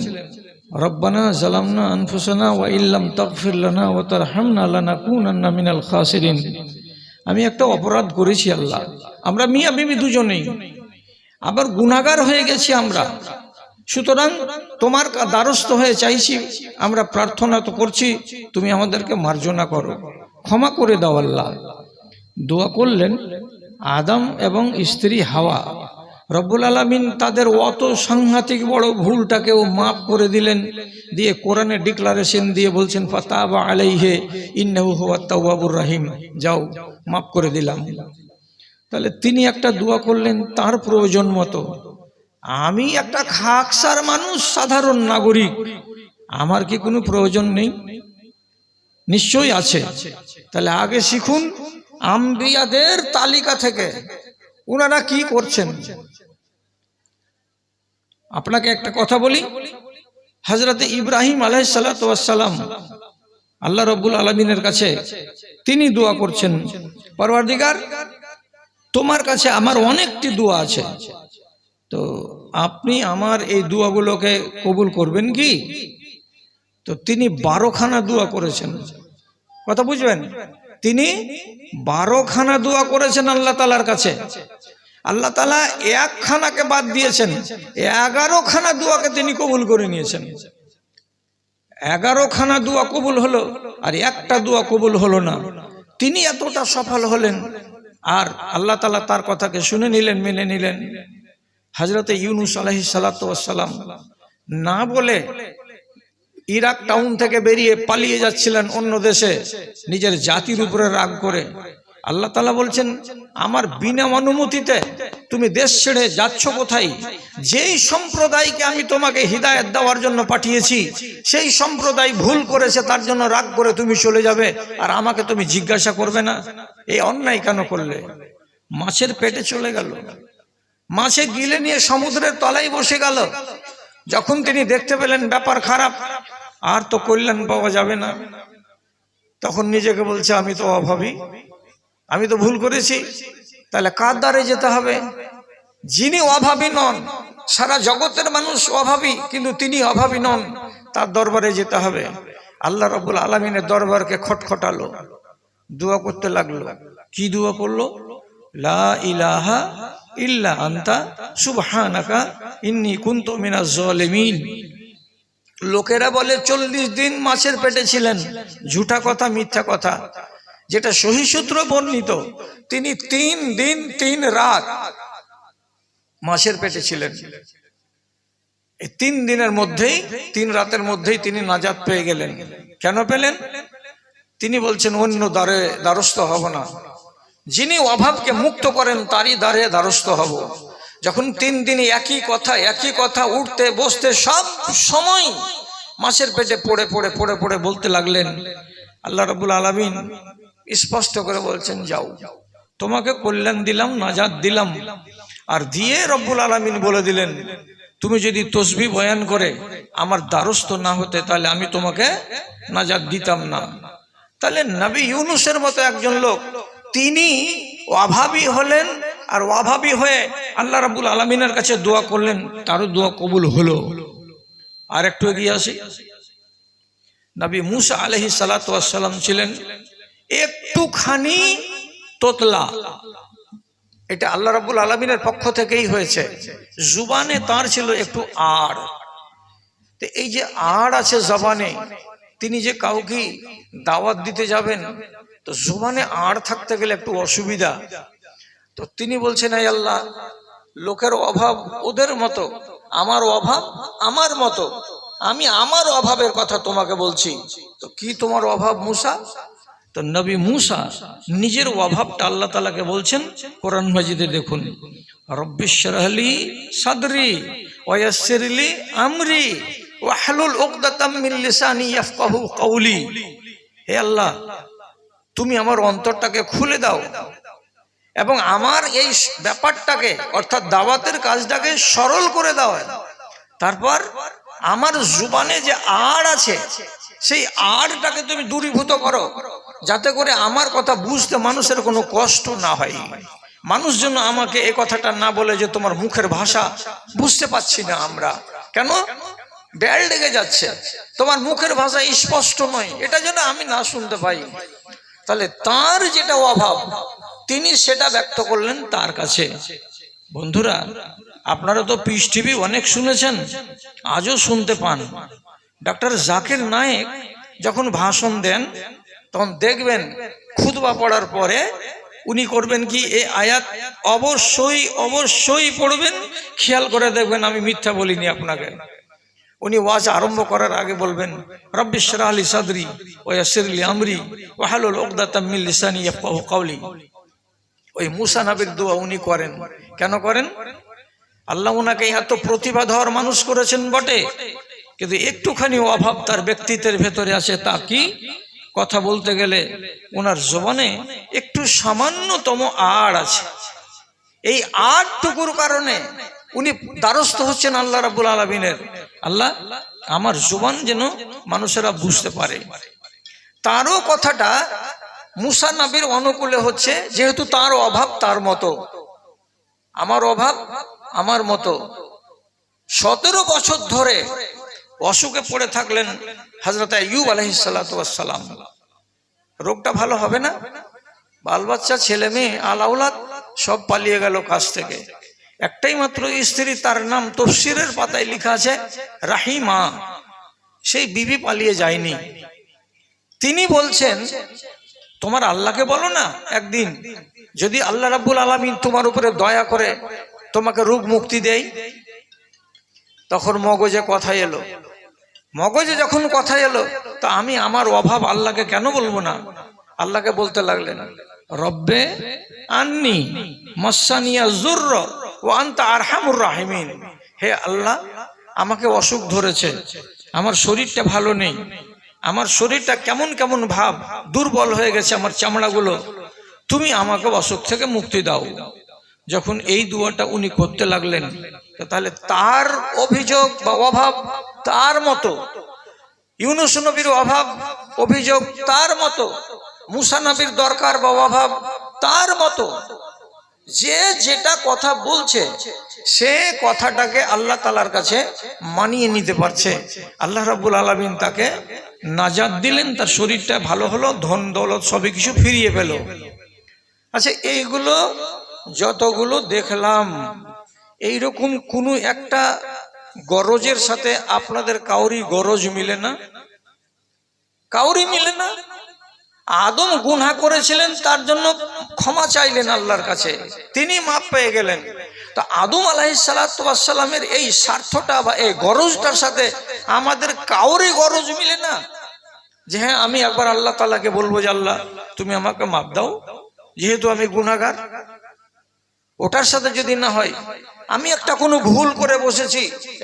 রব্বানা জালামনা আনফুসানা ওয়া ইল্লাম তাগফির লানা ওয়া তারহামনা লানাকুনান্না মিনাল খাসিরিন। আমি একটা অপরাধ করেছি আল্লাহ, আমরা মিয়া বিবি দুজনেই আবার গুনাহগার হয়ে গেছি আমরা, সুতরাং তোমার দ্বারস্থ হয়ে চাইছি, আমরা প্রার্থনা তো করছি, তুমি আমাদেরকে মার্জনা করো, ক্ষমা করে দাও আল্লাহ। দোয়া করলেন আদম এবং স্ত্রী হাওয়া। রব্বুল আলামিন তাদের অত সাংঘাতিক বড় ভুলটাকেও মাফ করে দিলেন, দিয়ে কোরআনে ডিক্লারেশন দিয়ে বলছেন ফাতাবা আলাইহি ইন্নাহু হুয়াত তাওয়াবুর রহিম, যাও মাফ করে দিলাম। তাহলে তিনি একটা দোয়া করলেন তার প্রয়োজন মতো। আমি একটা খাকসার মানুষ, সাধারণ নাগরিক, আমার কি কোনো প্রয়োজন নেই? নিশ্চয়ই আছে। তাহলে আগে শিখুন আম্বিয়াদের তালিকা থেকে উনারা কি করছেন। আপনাকে একটা কথা বলি, হযরতে ইব্রাহিম আলাইহিস সালাতু ওয়াস সালাম আল্লাহ রাব্বুল আলামিনের কাছে তিনি দোয়া করছেন, পরওয়ারদিগার তোমার কাছে আমার অনেকটি দোয়া আছে, তো আপনি আমার এই দোয়াগুলোকে কবুল করবেন কি? তো তিনি 12খানা দোয়া করেছেন। কথা বুঝবেন, তিনি 12খানা দোয়া করেছেন আল্লাহ তাআলার কাছে। আল্লাহ তাআলা একখানাকে বাদ দিয়েছেন, 11খানা দোয়াকে তিনি কবুল করে নিয়েছেন। 11খানা দোয়া কবুল হলো আর একটা দোয়া কবুল হলো না। তিনি এতটা সফল হলেন আর আল্লাহ তাআলা তার কথাকে শুনে নিলেন, মেনে নিলেন। হযরতে ইউনূস আলাইহিস সালাতু ওয়াস সালাম না বলে ইরাক টাউন থেকে বেরিয়ে পালিয়ে যাচ্ছিলেন অন্য দেশে, নিজের জাতির উপরে রাগ করে। আল্লাহ তাআলা বলছেন, আমার বিনা অনুমতিতে তুমি দেশ ছেড়ে যাচ্ছ কোথায়? যেই সম্প্রদায়কে আমি তোমাকে হিদায়াত দেওয়ার জন্য পাঠিয়েছি সেই সম্প্রদায় ভুল করেছে, তার জন্য রাগ করে তুমি চলে যাবে আর আমাকে তুমি জিজ্ঞাসা করবে না? এই অন্যায় কেন করলে? মাছের পেটে চলে গেল, মাছে গিলে নিয়ে সমুদ্রের তলায় বসে গেল। যখন তিনি দেখতে পেলেন ব্যাপার খারাপ, আর তো কল্যাণ পাওয়া যাবে না, তখন নিজেকে বলছে আমি তো অভাবী, আমি তো ভুল করেছি। তাহলে কার দ্বারে যেতে হবে? যিনি অভাবী নন, সারা জগতের মানুষ অভাবী কিন্তু তিনি অভাবী নন, তার দরবারে যেতে হবে। আল্লাহ রাব্বুল আলামিনের দরবারকে খটখটালো, দোয়া করতে লাগলো। কি দোয়া করলো? লা ইলাহা ইল্লা আনতা সুবহানাকা ইন্নী কুনতু মিনাজ জালিমিন। লোকেরা বলে 40 দিন মাছের পেটে ছিলেন, ঝুঠা কথা, মিথ্যা কথা। যেটা সহি সূত্র বর্ণিত, তিনি 3 দিন 3 রাত মাছের পেটে ছিলেন। এই 3 দিনের মধ্যেই, 3 রাতের মধ্যেই তিনি নাজাত পেয়ে গেলেন। কেন পেলেন? তিনি বলছেন অন্য দ্বারস্থ হব না, যিনি অভাবকে মুক্ত করেন তারই দ্বারে দ্বারস্থ হব। যখন 3 দিন একই কথা উঠতে বসতে সব সময় মাছের পেটে পড়ে পড়ে পড়ে পড়ে বলতে লাগলেন, আল্লাহ রাব্বুল আলামিন স্পষ্ট করে বলছেন, যাও, তোমাকে কল্যাণ দিলাম, নাজাত দিলাম। আর দিয়ে রব্বুল আলামিন বলে দিলেন, তুমি যদি তসবিহ বয়ান করে আমার দ্বারস্থ না হতে তাহলে আমি তোমাকে নাজাত দিতাম না। তাহলে নবী ইউনূসের মতো একজন লোক, তিনি অভাবী হলেন, আর অভাবী হয়ে আল্লাহ রাব্বুল আলামিনের কাছে দোয়া করলেন, তারও দোয়া কবুল হলো। আর একটু এগিয়ে আসি, নবী মূসা আলাইহিস সালাতু ওয়াস সালাম ছিলেন একটুখানি তোতলা। এটা আল্লাহ রাব্বুল আলামিনের পক্ষ থেকেই হয়েছে। জুবানে তার ছিল একটু আড়। তো এই যে আড় আছে জবানে, তিনি যে কাউকে দাওয়াত দিতে যাবেন, তো জবানে আড় থাকতে গেলে একটু অসুবিধা। তো তিনি বলছেন, এই আল্লাহ, লোকের অভাব ওদের মতো, আমার অভাব আমার মতো, আমি আমার অভাবের কথা তোমাকে বলছি। তো কি তোমার অভাব মূসা? তো নবী মূসা নিজের অভাবটা আল্লাহ তাআলাকে বলছেন কোরআন মাজিদে। দেখুন, রব্বিশরাহ লি সাদরি ওয়া ইয়াসসির লি আমরি ওয়াহলুল উকদাতাম মিন লিসানি ইয়াফকাহু কওলি। হে আল্লাহ, তুমি আমার অন্তরটাকে খুলে দাও এবং আমার এই ব্যাপারটাকে অর্থাৎ দাওয়াতের কাজটাকে সরল করে দাও। তারপর আমার জুবানে যে আড় আছে সেই আড়টাকে তুমি দূরীভূত করো, যাতে করে আমার কথা বুঝতে মানুষের কোনো কষ্ট না হয়। মানুষ যেন আমাকে এই কথাটা না বলে যে তোমার মুখের ভাষা বুঝতে পাচ্ছি না আমরা, কেন বেল ডেকে যাচ্ছে, তোমার মুখের ভাষা স্পষ্ট নয়, এটা যেন আমি না শুনতে পাই। তাহলে তার যেটা অভাব তিনি সেটা ব্যক্ত করলেন তার কাছে। বন্ধুরা, আপনারা তো পিস টিভি অনেক শুনেছেন, আজও শুনতে পান। ডক্টর জাকির নায়েক যখন ভাষণ দেন তখন দেখবেন খুতবা পড়ার পরে উনি করবেন কি, এই আয়াত অবশ্যই অবশ্যই পড়বেন। খেয়াল করে দেখবেন আমি মিথ্যা বলিনি আপনাকে। উনি ওয়াজ আরম্ভ করার আগে বলবেন, রব্বিশরাহ লি সাদরি ওয়া ইয়াসসির লি আমরি ওয়াহলুল উকদাতাম মিন লিসানি ইয়াফকাহু কওলি। ওই মূসা নবীর দোয়া উনি করেন। কেন করেন? আল্লাহ ওনাকে এত প্রতিভাধর মানুষ করেছেন বটে, কিন্তু একটুখানি অভাব তার ব্যক্তিত্বের ভেতরে আছে। তা কি? কথা বলতে গেলে ওনার জবানে একটু সামান্যতম আড় আছে। এই আড়টুকুর কারণে উনি দ্বারস্থ হচ্ছেন আল্লাহ রাব্বুল আলামিনের। আল্লাহ, আমার জবান যেন মানুষেরা বুঝতে পারে। তারও কথাটা মূসা নবীর অনুকূলে হচ্ছে, যেহেতু তার অভাব তার মতো, আমার অভাব আমার মতো। 17 বছর ধরে অসুখে পড়ে থাকলেন হযরত আইয়ুব আলাইহিস সালাতু ওয়াস সালাম। রোগটা ভালো হবে না, বাল বাচ্চা ছেলে মেয়ে আলাউলাদ সব পালিয়ে গেল কাছ থেকে। একটাই মাত্র স্ত্রী, তার নাম তাফসীরের পাতায় লেখা আছে রাহিমা, সেই বিবি পালিয়ে যায়নি। তিনি বলছেন, তোমার আল্লাহকে বলো না একদিন যদি আল্লাহ রাব্বুল আলামিন তোমার উপরে দয়া করে তোমাকে রোগ মুক্তি দেয়। তখন মগজে কথা এলো। মগজে যখন কথা এলো, তো আমি আমার অভাব আল্লাহকে কেন বলবো না? আল্লাহকে বলতে লাগলেন, রব্বে আন্নি মাসানিয়া যুরর ওয়া আনতা আরহামুর রাহিমিন। হে আল্লাহ, আমাকে অসুখ ধরেছে, আমার শরীরটা ভালো নেই, আমার শরীরটা কেমন কেমন ভাব, দুর্বল হয়ে গেছে আমার চামড়াগুলো, তুমি আমাকে অসুখ থেকে মুক্তি দাও। যখন এই দুয়াটা উনি করতে লাগলেন, তাহলে তার অভিযোগ বা অভাব তার মতো, ইউনূস নবীর অভাব অভিযোগ তার মতো, মূসা নবীর দরকার বা অভাব তার মতো। যে যেটা কথা বলছে সে কথাটাকে আল্লাহ তাআলার কাছে মানিয়ে নিতে পারছে। আল্লাহ রাব্বুল আলামিন তাকে নাজাত দিলেন, তার শরীরটা ভালো হলো, ধন দৌলত সবই কিছু ফিরিয়ে পেল। আচ্ছা, এইগুলো যতগুলো দেখলাম, এইরকম কোনো একটা গরজের সাথে আপনাদের কাউরি গরজ মিলে না? কাউরি মিলে না। আদম গুনাহ করেছিলেন, তার জন্য ক্ষমা চাইলেন আল্লাহর কাছে, তিনি মাপ পেয়ে গেলেন। তো আদম আলাইহিস সালাতু ওয়াস সালামের এই স্বার্থটা বা এই গরজটার সাথে আমাদের কাউরি গরজ মিলে না, যে হ্যাঁ আমি একবার আল্লাহ তাআলাকে বলবো যে আল্লাহ তুমি আমাকে মাপ দাও। যেহেতু আমি গুনাহগার, ওটার সাথে যদি না হয়, আমি একটা কোনো ভুল করে বসেছি,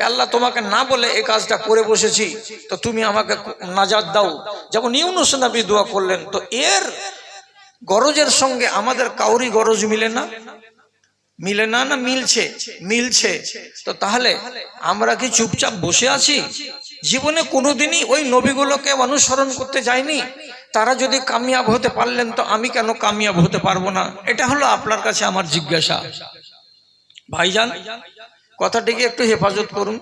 আল্লাহ তোমাকে না বলে এই কাজটা করে বসেছি, তো তুমি আমাকে নাজাত দাও, যেমন ইউনূস নবী দোয়া করলেন। তো এর গরজের সঙ্গে আমাদের কাউরি গরজ মিলে না, মিলে না, না মিলছে? মিলছে। তো তাহলে আমরা কি চুপচাপ বসে আছি? জীবনে কোনোদিনই ওই নবীগুলোকে অনুসরণ করতে যায়নি। তারা যদি কামিয়াব হতে পারলেন, তো আমি কেন কামিয়াব হতে পারবো না? এটা হলো আপনার কাছে আমার জিজ্ঞাসা। ভাইজান, কথাটিকে একটু হেফাজত করুন।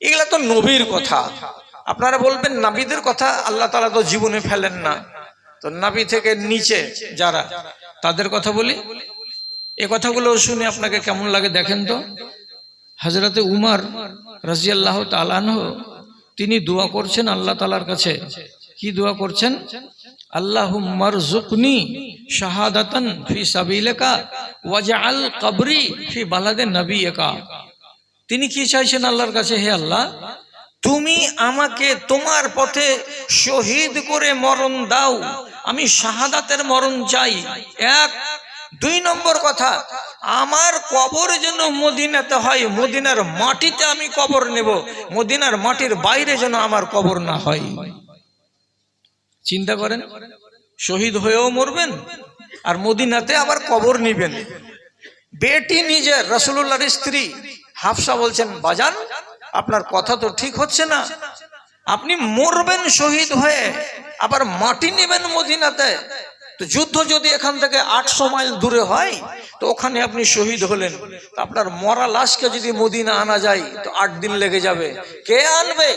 এগুলা তো নবীর কথা। আপনারা বলবেন নবীদের কথা আল্লাহ তাআলা তো জীবনে ফেলেন না, তো নবী থেকে নিচে যারা, তাদের কথা বলি। এই কথাগুলো শুনে আপনাকে কেমন লাগে দেখেন তো। হযরতে উমর রাদিয়াল্লাহু তাআলা আনহু তিনি দোয়া করছেন আল্লাহ তাআলার কাছে। কি দোয়া করছেন? আল্লাহুম্মা রযুকনি শাহাদাতান ফি সাবিলিকা ওয়াজআল কবরি ফি বালাদে নবিয়িকা। তিনি কি চাইছেন আল্লাহর কাছে? হে আল্লাহ, তুমি আমাকে তোমার পথে শহীদ করে মরণ দাও, আমি শাহাদাতের মরণ চাই। এক। 2 নম্বর কথা, আমার কবর যেন মদিনাতে হয়, মদিনার মাটিতে আমি কবর নেব, মদিনার মাটির বাইরে যেন আমার কবর না হয়। চিন্তা করেন, শহীদ হয়েও মরবেন আর মদিনাতে আবার কবর নিবেন। বেটি নিজের রাসূলুল্লাহর স্ত্রী হাফসা বলছেন, বাজান আপনার কথা তো ঠিক হচ্ছে না, আপনি মরবেন শহীদ হয়ে, আবার মাটি নেবেন মদিনাতে। তো যুদ্ধ যদি এখান থেকে 800 মাইল দূরে হয়, তো ওখানে আপনি শহীদ হলেন, তো আপনার মরা লাশকে যদি মদিনা আনা যায়, তো 8 দিন লেগে যাবে। কে আনবে?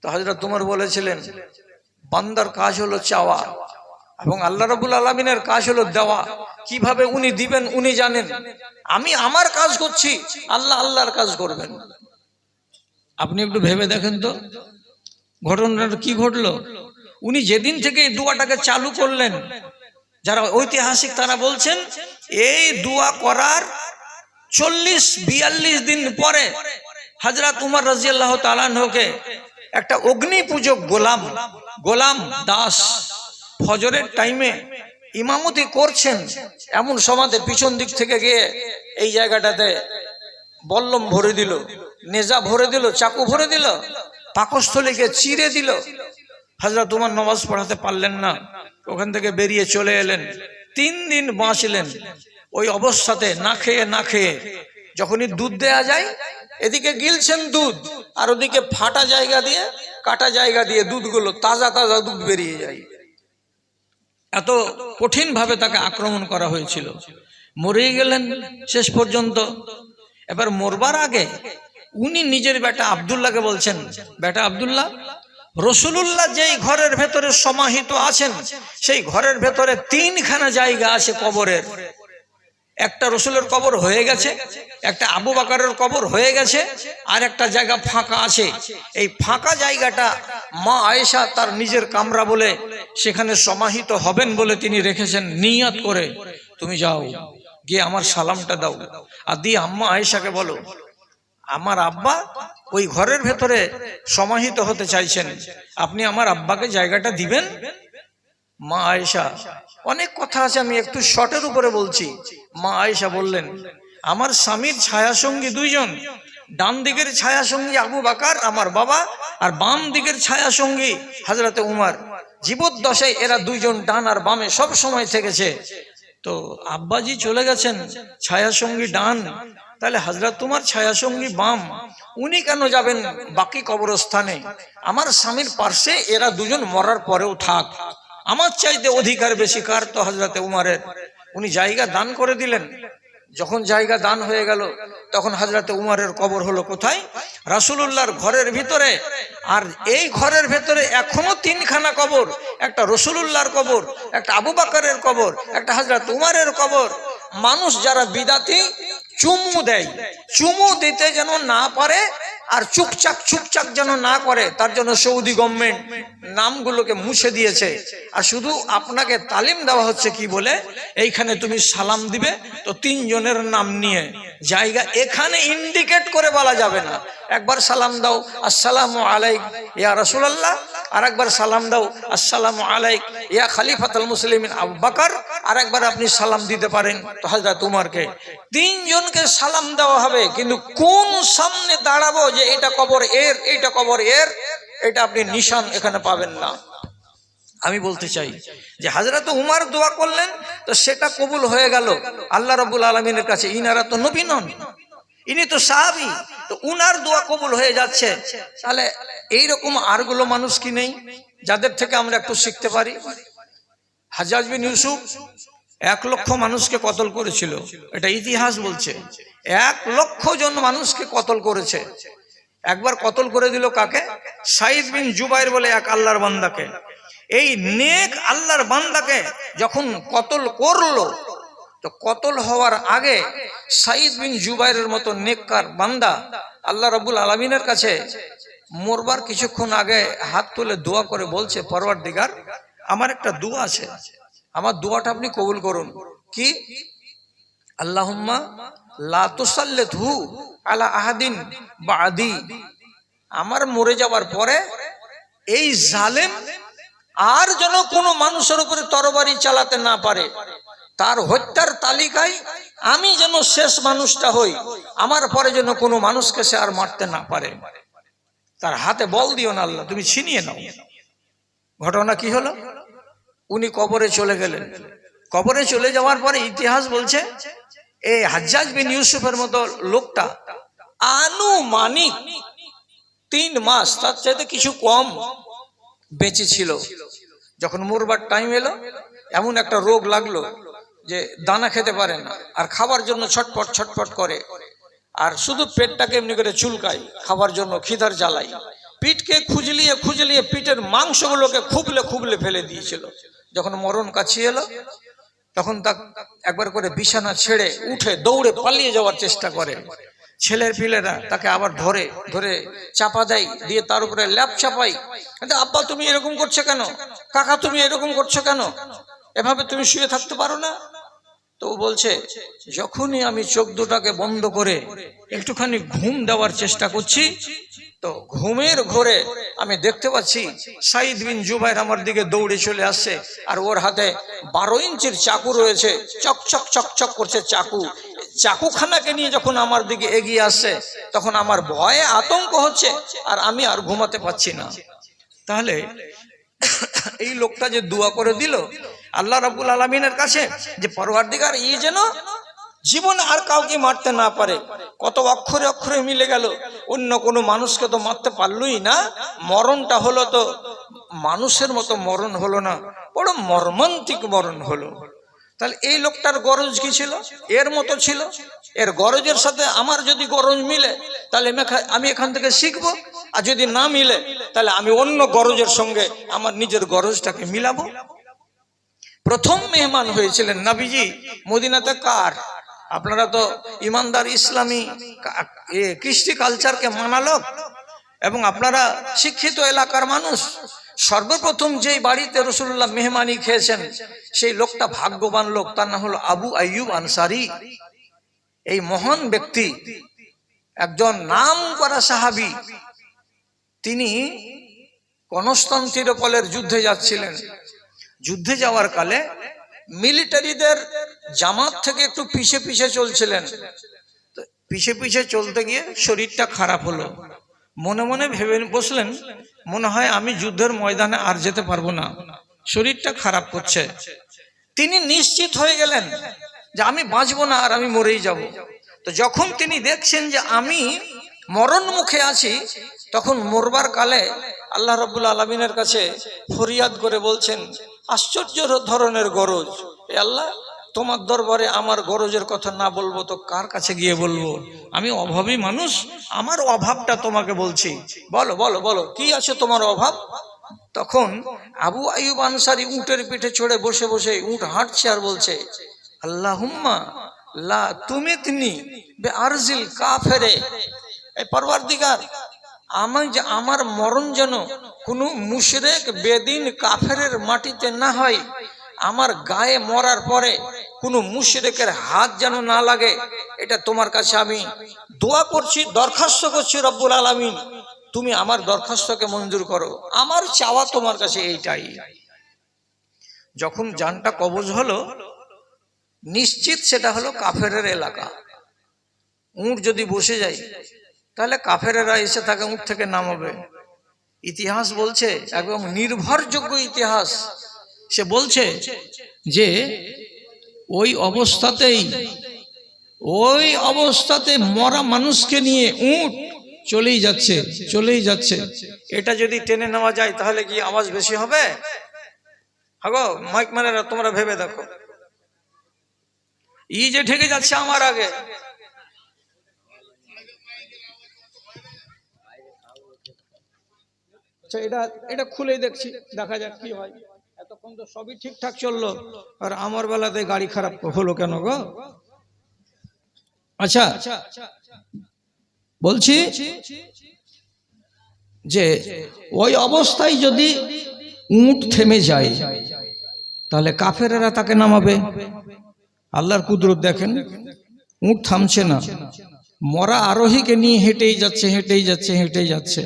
তো হযরত উমর বলেছিলেন, বান্দার কাজ হলো চাওয়া, এবং আল্লাহ রাব্বুল আলামিনের কাজ হলো দেওয়া। কিভাবে উনি দিবেন উনি জানেন। আমি আমার কাজ করছি, আল্লাহ আল্লাহর কাজ করবেন। আপনি একটু ভেবে দেখেন তো ঘটনাটা কি ঘটলো। উনি যেদিন থেকে এই দোয়াটাকে চালু করলেন, যারা ঐতিহাসিক তারা বলছেন এই দোয়া করার 40-42 দিন পরে হযরত উমর রাদিয়াল্লাহু তাআলা আনহুকে একটা অগ্নি পূজক গোলাম দাস ফজরের টাইমে ইমামতি করছেন, এমন সমাজে পিছন দিক থেকে গিয়ে এই জায়গাটাতে বল্লম ভরে দিল, নেজা ভরে দিল, চাকু ভরে দিল, পাকস্থলীকে চিরে দিল। হযরত উমর নামাজ পড়াতে পারলেন না, ওখান থেকে বেরিয়ে চলে এলেন। 3 দিন বাঁচলেন ওই অবস্থাতে, না খেয়ে। যখনই দুধ দেয়া যায়, এদিকে গিলছেন দুধ, আর ওদিকে ফাটা জায়গা দিয়ে, কাটা জায়গা দিয়ে দুধগুলো তাজা দুধ বেরিয়ে যায়। এত কঠিন ভাবে তাকে আক্রমণ করা হয়েছিল। মরেই গেলেন শেষ পর্যন্ত। এবার মরবার আগে উনি নিজের বেটা আব্দুল্লাহকে বলছেন, বেটা আব্দুল্লাহ, রাসূলুল্লাহ যেই ঘরের ভেতরে সমাহিত আছেন, সেই ঘরের ভেতরে 3খানা জায়গা আছে কবরের। একটা রাসূলের কবর হয়ে গেছে, একটা আবু বকরের কবর হয়ে গেছে, আর একটা জায়গা ফাঁকা আছে। এই ফাঁকা জায়গাটা মা আয়েশা তার নিজের কামরা বলে সেখানে সমাহিত হবেন বলে তিনি রেখেছেন নিয়ত করে। তুমি যাও, গিয়ে আমার সালামটা দাও, আর দিয়ে আম্মা আয়েশাকে বলো আমার আব্বা ওই ঘরের ভেতরে সমাহিত হতে চাইছেন, আপনি আমার আব্বাকে জায়গাটা দিবেন। মা আয়েশা, অনেক কথা আছে, আমি একটু শর্টের উপরে বলছি। মা আয়েশা বললেন, আমার স্বামীর ছায়াসঙ্গী 2 জন, ডান দিকের ছায়াসঙ্গী আবু বকর আমার বাবা, আর বাম দিকের ছায়াসঙ্গী হযরতে উমর। জীবদ্দশায় এরা 2 জন ডান আর বামে সব সময় থেকেছে। তো আব্বাজি চলে গেছেন, ছায়াসঙ্গী ডান, তাহলে হযরত উমর ছায়াসঙ্গী বাম, উনি কেন যাবেন বাকি কবরস্থানে? আমার স্বামীর পাশে এরা 2 জন মরার পরেও থাক, আমার চাইতে অধিকার বেশি কার? তো হযরতে উমরের। উনি জায়গা দান করে দিলেন। যখন জায়গা দান হয়ে গেল, তখন হযরতে উমরের কবর হলো কোথায়? রাসূলুল্লাহর ঘরের ভিতরে। আর এই ঘরের ভেতরে এখনো 3খানা কবর, একটা রাসূলুল্লাহর কবর, একটা আবু বকরের কবর, একটা হযরত উমরের কবর। মানুষ যারা বিদাতি চুমু দেয়, চুমু দিতে যেন না পারে আর চুকচাক যেন না করে, তার জন্য সৌদি গভর্নমেন্ট নামগুলোকে মুছে দিয়েছে। আর শুধু আপনাকে তালিম দেওয়া হচ্ছে কি বলে, এইখানে তুমি সালাম দিবে তো তিনজনের নাম নিয়ে জায়গা এখানে ইন্ডিকেট করে বলা যাবে না। একবার সালাম দাও আসসালামু আলাইক ইয়া রাসূলুল্লাহ, আর একবার সালাম দাও আসসালামু আলাইক ইয়া খলিফাতুল মুসলিমিন আবু বকর, আর একবার আপনি সালাম দিতে পারেন তো হযরত উমরকে। তিনজনকে সালাম দেওয়া হবে, কিন্তু কোন সামনে দাঁড়াবো যে এটা কবর এর, এটা কবর এর, এটা আপনি নিশান এখানে পাবেন না। আমি বলতে চাই যে হযরত উমর দোয়া করলেন তো সেটা কবুল হয়ে গেল আল্লাহ রাব্বুল আলামিনের কাছে। ইনারা তো নবী নন, ইনি তো সাহাবী, তো উনার দোয়া কবুল হয়ে যাচ্ছে। তাহলে এইরকম আরগুলো মানুষ কি নেই যাদের থেকে আমরা একটু শিখতে পারি? হাজ্জাজ বিন ইউসুফ 1 লক্ষ মানুষকে কতল করেছিল, এটা ইতিহাস বলছে। 1 লক্ষ জন মানুষকে কতল করেছে। একবার কতল করে দিল কাকে? সাইদ বিন জুবাইর বলে এক আল্লাহর বান্দাকে। এই নেক আল্লাহর বান্দাকে যখন কতল করলো, তো কতল হওয়ার আগে সাইদ বিন জুবাইরের মতো নেককার বান্দা আল্লাহ রাব্বুল আলামিনের কাছে মরবার কিছুক্ষণ আগে হাত তুলে দোয়া করে বলছে, পরওয়ারদিগার, আমার একটা দোয়া আছে, আমার দোয়াটা আপনি কবুল করুন। কি? আল্লাহুম্মা লা তুসাল্লিতহু আলা আহাদিন বাদি। আমার মরে যাওয়ার পরে এই জালেম আর যেন কোনো মানুষের উপরে তরবারি চালাতে না পারে, তার হত্যার তালিকায় আমি যেন শেষ মানুষটা হই, আমার পরে যেন কোনো মানুষকে সে আর মারতে না পারে। তার হাতে বল দিও না আল্লাহ, তুমি ছিনিয়ে নাও। ঘটনা কি হলো? উনি কবরে চলে গেলেন। কবরে চলে যাওয়ার পরে ইতিহাস বলছে এই হাজ্জাজ বিন ইউসুফের মতো লোকটা আনুমানিক 3 মাস, তার চাইতে কিছু কম বেঁচে ছিল। যখন মরবার টাইম এলো, এমন একটা রোগ লাগলো যে দানা খেতে পারে না, আর খাবার জন্য ছটপট করে, আর শুধু পেটটাকে এমনি করে চুলকায় খাবার জন্য, খিদার জ্বালাই। পিঠকে খুজলিয়ে পিঠের মাংসগুলোকে খুবলে ফেলে দিয়েছিল। যখন মরণ কাছে এলো, তখন তা একবার করে বিছানা ছেড়ে উঠে দৌড়ে পালিয়ে যাওয়ার চেষ্টা করে। ছেলের পিলেরা তাকে আবার ধরে চাপা দেয়, দিয়ে তার উপরে ল্যাপ চাপাই। আব্বা তুমি এরকম করছো কেন? কাকা তুমি এরকম করছো কেন? এভাবে তুমি শুয়ে থাকতে পারো না? তো বলছে, যখনই আমি চোখ দুটাকে বন্ধ করে একটুখানি ঘুম দেওয়ার চেষ্টা করছি, তো ঘুমের ঘোরে আমি দেখতে পাচ্ছি সাইদ বিন জুবাইর আমার দিকে দৌড়ে চলে আসছে, আর ওর হাতে 12 ইঞ্চির চাকু রয়েছে, চকচক করছে চাকু। চাকুখানাকে নিয়ে যখন আমার দিকে এগিয়ে আসছে, তখন আমার ভয়ে আতঙ্ক হচ্ছে, আর আমি আর ঘুমাতে পারছি না। তাহলে এই লোকটা যে দোয়া করে দিল আল্লাহ রাব্বুল আলামিনের কাছে যে পরওয়ারদিগার ই যেন জীবনে আর কাউকে মারতে না পারে, কত অক্ষরে মিলে গেল। অন্য কোনো মানুষকে তো মারতে পারলই না, মরণটা হলো তো মানুষের মতো মরণ হলো না, বড় মর্মান্তিক মরণ হলো। তাহলে এই লোকটার গরজ কি ছিল? এর মতো ছিল। এর গরজের সাথে আমার যদি গরজ মিলে তাহলে আমি এখান থেকে শিখবো, আর যদি না মিলে তাহলে আমি অন্য গরজের সঙ্গে আমার নিজের গরজটাকে মিলাবো। প্রথম মেহমান হয়েছিলেন নবীজি মদিনাতে কার? আপনারা তো ইমানদার ইসলামী কৃষ্টি কালচারকে মানালো এবং আপনারা শিক্ষিত এলাকার মানুষ। সর্বপ্রথম যেই বাড়িতে রাসূলুল্লাহ মেহমানি খেয়েছেন সেই লোকটা ভাগ্যবান লোক, তার নাম হলো আবু আইয়ুব আনসারী। এই মহান ব্যক্তি একজন নামকরা সাহাবী। তিনি কনস্টান্টিনোপলের যুদ্ধে যাচ্ছিলেন। যুদ্ধে যাওয়ার কালে মিলিটারিদের জামাত থেকে একটু পিছে চলছিলেন। পিছে চলতে গিয়ে শরীরটা খারাপ হলো। মনে ভেবে বসলেন, মনে হয় আমি যুদ্ধের ময়দানে আর যেতে পারবো না, শরীরটা খারাপ করছে। তিনি নিশ্চিত হয়ে গেলেন যে আমি বাঁচবো না, আর আমি মরেই যাব। তো যখন তিনি দেখছেন যে আমি মরণ মুখে আছি, তখন মরবার কালে আল্লাহ রাব্বুল আলামিনের কাছে ফরিয়াদ করে বলছেন, আশ্চর্য ধরনের গরজ, এ আল্লাহ, তোমার দরবারে আমার গরজের কথা না বলবো তো কার কাছে গিয়ে বলবো? আমি অভাবী মানুষ, আমার অভাবটা তোমাকে বলছি, বলো কি আছে তোমার অভাব? তখন আবু আইয়ুব আনসারী উটের পিঠে চড়ে বসে উট হাঁটছে আর বলছে, আল্লাহুম্মা লা তুমিতনি বিআরজিল কাফিরে, এই পরওয়ারদিগার আমার মরণ যেন কোনো মুশরিক বেদিন কাফেরের মাটিতে না হয়, আমার গায়ে মরার পরে কোনো মুশরিকের হাত যেন না লাগে, এটা তোমার কাছে আমি দোয়া করছি, দরখাস্ত করছি রব্বুল আলামিন, তুমি আমার দরখাস্তকে মঞ্জুর করো। আমার চাওয়া তোমার কাছে এইটাই। যখন জানটা কবজ হলো, নিশ্চিত সেটা হলো কাফেরের এলাকা। উট যদি বসে যায় তাহলে কাফেরেরা এসে তাকে উট থেকে নামাবে। ইতিহাস বলছে, একদম নির্ভরযোগ্য ইতিহাস, সে বলছে যে ওই অবস্থাতে মরা মানুষকে নিয়ে উট চলেই যাচ্ছে। এটা যদি টেনে নেওয়া যায় তাহলে কি আওয়াজ বেশি হবে? হাগো মাইক ম্যানেরা, তোমরা ভেবে দেখো, যে ঠেকে যাচ্ছে আমার আগে, আচ্ছা এটা খুলেই দেখছি, দেখা যাক কি হয়। এতক্ষণ তো সবই ঠিকঠাক চললো, আর আমার বেলাতে গাড়ি খারাপ হলো কেন গো? আচ্ছা বলছি যে ওই অবস্থায় যদি উট থেমে যায় তাহলে কাফেরেরা তাকে নামাবে। আল্লাহর কুদরত দেখেন, উট থামছে না, মরা আরোহীকে নিয়ে হেঁটেই যাচ্ছে।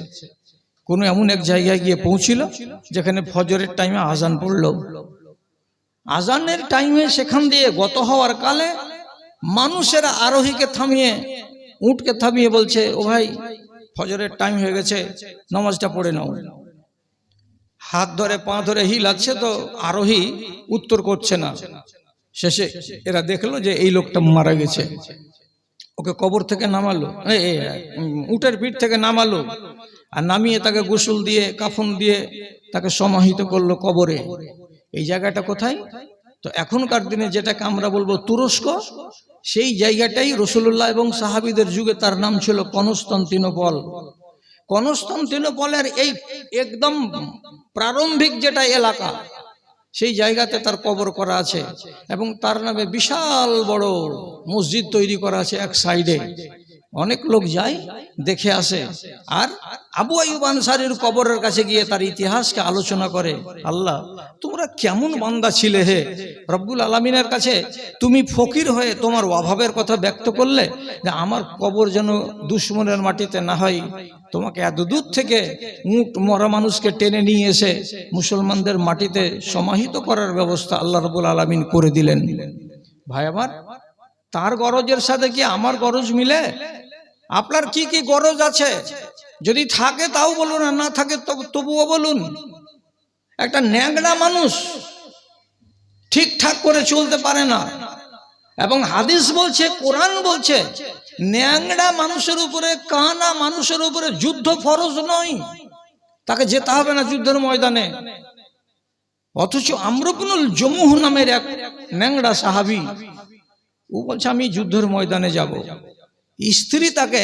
কোনো এমন এক জায়গায় গিয়ে পৌঁছিল যেখানে ফজরের টাইমে আজান পড়ল। আজানের টাইমে সেখান দিয়ে গত হওয়ার কালে মানুষেরা আরোহীকে থামিয়ে, উটকে থামিয়ে বলছে, ও ভাই ফজরের টাইম হয়ে গেছে, নামাজটা পড়ে নাও। হাত ধরে পা ধরে হিলাচ্ছে, তো আরোহী উত্তর করছে না। শেষে এরা দেখলো যে এই লোকটা মারা গেছে, ওকে কবর থেকে নামালো, উটের পিঠ থেকে নামালো, আর নামিয়ে তাকে গোসল দিয়ে কাফন দিয়ে তাকে সমাহিত করলো কবরে। এই জায়গাটা কোথায়? তো এখনকার দিনে যেটাকে আমরা বলবো তুরস্ক, সেই জায়গাটাই রাসূলুল্লাহ এবং সাহাবীদের যুগে তার নাম ছিল কনস্টান্তিনোপল। কনস্টান্তিনোপলের এই একদম প্রারম্ভিক যেটা এলাকা, সেই জায়গাতে তার কবর করা আছে, এবং তার নামে বিশাল বড় মসজিদ তৈরি করা আছে এক সাইডে। অনেক লোক যায়, দেখে আসে, আর আবু আইয়ুব আনসারীর কবরের কাছে গিয়ে তার ইতিহাসকে আলোচনা করে। আল্লাহ, তোমরা কেমন বান্দা ছিলে হে রব্বুল আলামিনের কাছে, তুমি ফকির হয়ে তোমার অভাবের কথা ব্যক্ত করলে যে আমার কবর যেন দুশমনের মাটিতে না হয়, তোমাকে এত দূর থেকে উট মরা মানুষকে টেনে নিয়ে এসে মুসলমানদের মাটিতে সমাহিত করার ব্যবস্থা আল্লাহ রব্বুল আলামিন করে দিলেন। ভাই আমার, তার গরজের সাথে কি আমার গরজ মিলে? আপনার কি কি গরজ আছে? যদি থাকে তাও বলুন, আর না থাকে তবুও বলুন। একটা ন্যাংড়া মানুষ ঠিকঠাক করে চলতে পারে না, এবং হাদিস বলছে, কোরআন বলছে, ন্যাংড়া মানুষের উপরে, কানা মানুষের উপরে যুদ্ধ ফরজ নয়, তাকে যেতে হবে না যুদ্ধের ময়দানে। অথচ আমর ইবনুল জমুহ নামের এক ন্যাংড়া সাহাবী, ও বলছে আমি যুদ্ধের ময়দানে যাব। স্ত্রী তাকে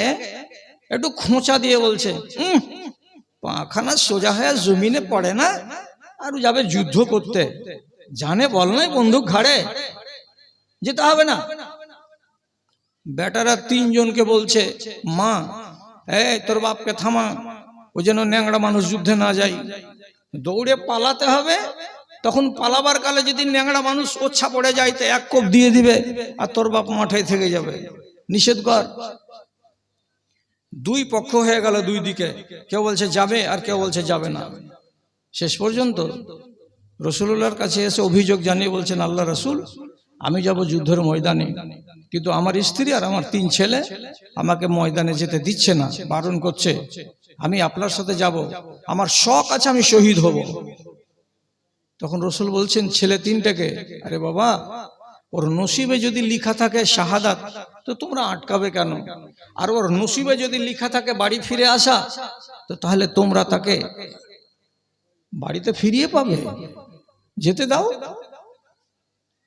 একটু খোঁচা দিয়ে বলছে, পাখানা সোজা হয়ে জমিনে পড়ে না, আর যাবে যুদ্ধ করতে, জানে বল নাই বন্দুক ঘাড়ে, যেতে হবে না। বেটারা তিনজনকে বলছে, মা তোর বাপকে থামা, ও যেন ন্যাংড়া মানুষ যুদ্ধে না যায়। দৌড়ে পালাতে হবে, তখন পালাবার কালে যদি ন্যাংড়া মানুষ ওচ্ছা পড়ে যায় তো এক কোপ দিয়ে দিবে, আর তোর বাপ মাঠে থেকে যাবে, নিষেধ কর। দুই পক্ষ হয়ে গেল, দুই দিকে, কেউ বলছে যাবে আর কেউ বলছে যাবে না। শেষ পর্যন্ত রাসূলুল্লাহর কাছে এসে অভিযোগ জানিয়ে বলছেন, আল্লাহ রাসূল, আমি যাব যুদ্ধের ময়দানে, কিন্তু আমার স্ত্রী আর আমার 3 ছেলে আমাকে ময়দানে যেতে দিচ্ছে না, বারণ করছে। আমি আপনার সাথে যাব, আমার শখ আছে আমি শহীদ হব। তখন রাসূল বলছেন ছেলে 3টাকে, আরে বাবা, ওর নসিবে যদি লেখা থাকে শাহাদাত, তো তোমরা আটকাবে কেন? আর ওর নসিবে যদি লেখা থাকে বাড়ি ফিরে আসা, তো তাহলে তোমরা তাকে বাড়িতে ফিরিয়ে পাবে, যেতে দাও।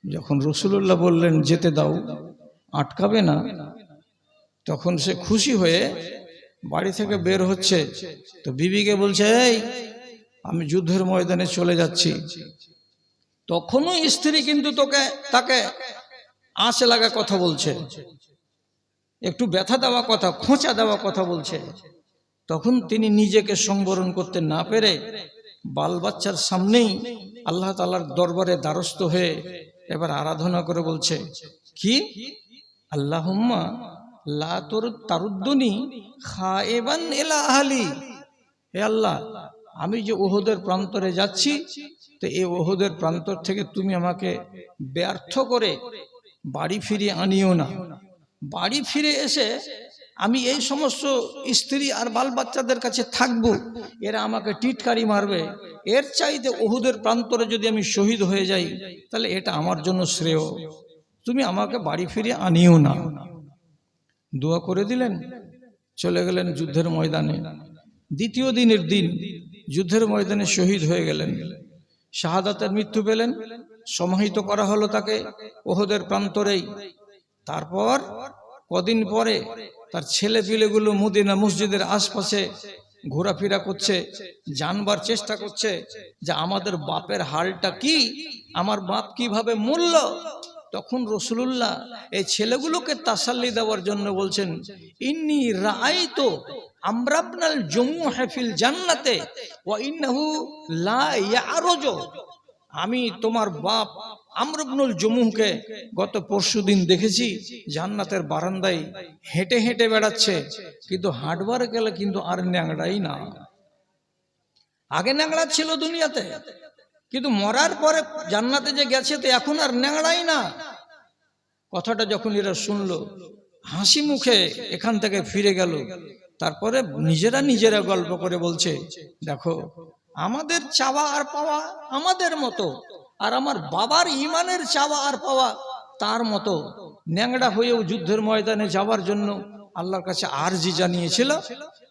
যখন রাসূলুল্লাহ বললেন যেতে দাও, আটকাবে না, তখন সে খুশি হয়ে বাড়ি থেকে বের হচ্ছে। তো বিবিকে বলছে, এই আমি যুদ্ধের ময়দানে চলে যাচ্ছি। তখনও স্ত্রী কিন্তু তাকে আঁচ লাগা কথা বলছে, একটু ব্যথা দেওয়া কথা, খোঁচা দেওয়া কথা বলছে। তখন তিনি নিজেকে সংবরণ করতে না পেরে বাল বাচ্চার সামনেই আল্লাহ তাআলার দরবারে দ্বারস্থ হয়ে এবার আরাধনা করে বলছে কি, আল্লাহুম্মা লা তারুদ্দুনি খায়েবান ইলা আহলি। হে আল্লাহ, আমি যে ওহদের প্রান্তরে যাচ্ছি, তো এই ওহদের প্রান্তর থেকে তুমি আমাকে ব্যর্থ করে বাড়ি ফিরিয়ে আনিও না। বাড়ি ফিরে এসে আমি এই সমস্ত স্ত্রী আর বাল বাচ্চাদের কাছে থাকবো, এরা আমাকে টিটকারি মারবে। এর চাইতে ওহুদের প্রান্তরে যদি আমি শহীদ হয়ে যাই, তাহলে এটা আমার জন্য শ্রেয়। তুমি আমাকে বাড়ি ফিরে আনিও না। দোয়া করে দিলেন, চলে গেলেন যুদ্ধের ময়দানে। দ্বিতীয় দিনের দিন যুদ্ধের ময়দানে শহীদ হয়ে গেলেন, শাহাদাতের মৃত্যু পেলেন। সমাহিত করা হলো তাকে ওহুদের প্রান্তরেই। তারপর কদিন পরে তার ছেলে পিলেগুলো মদিনা মসজিদের আশপাশে ঘোরাফেরা করছে, জানবার চেষ্টা করছে যে আমাদের বাপের হালটা কি, আমার বাপ কিভাবে মরল। তখন রাসূলুল্লাহ এই ছেলেগুলোকে তাসাল্লি দেওয়ার জন্য বলছেন, ইন্নী রাআইতু আমরাবনাল জমুহ ফিল জান্নাতে ওয়া ইন্নাহু লা ইয়ারজু। আমি তোমার বাপ আমর ইবনুল জমুহকে গত পরশুদিন দেখেছি জান্নাতের বারান্দায় হেঁটে হেঁটে বেড়াচ্ছে, কিন্তু হাঁটবার গেলে কিন্তু আর ন্যাংড়াই না। আগে ন্যাংড়া ছিল দুনিয়াতে, কিন্তু মরার পরে জান্নাতে যে গেছে তো এখন আর ন্যাংড়াই না। কথাটা যখন এরা শুনলো, হাসি মুখে এখান থেকে ফিরে গেল। তারপরে নিজেরা গল্প করে বলছে, দেখো আমাদের চাওয়া আর পাওয়া আমাদের মতো, আর আমার বাবার ইমানের চাওয়া আর পাওয়া তার মতো। ন্যাংড়া হয়েও যুদ্ধের ময়দানে যাওয়ার জন্য আল্লাহর কাছে আরজি জানিয়েছিল,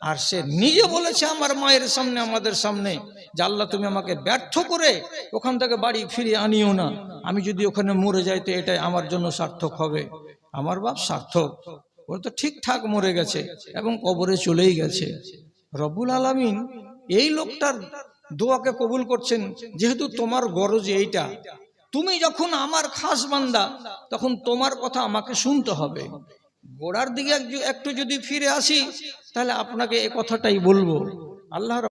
আর সে নিজে বলেছে আমার মায়ের সামনে, আমাদের সামনে, যে আল্লাহ তুমি আমাকে ব্যর্থ করে ওখান থেকে বাড়ি ফিরিয়ে আনিও না। আমি যদি ওখানে মরে যাই তো এটাই আমার জন্য সার্থক হবে। আমার বাপ সার্থক, ও তো ঠিকঠাক মরে গেছে এবং কবরে চলেই গেছে। রব্বুল আলামিন এই লোকটার দোয়াকে কবুল করছেন, যেহেতু তোমার গরজ এইটা, তুমি যখন আমার খাস বান্দা, তখন তোমার কথা আমাকে শুনতে হবে। গোড়ার দিকে একটু যদি ফিরে আসি, তাহলে আপনাকে এই কথাটাই বলবো। আল্লাহ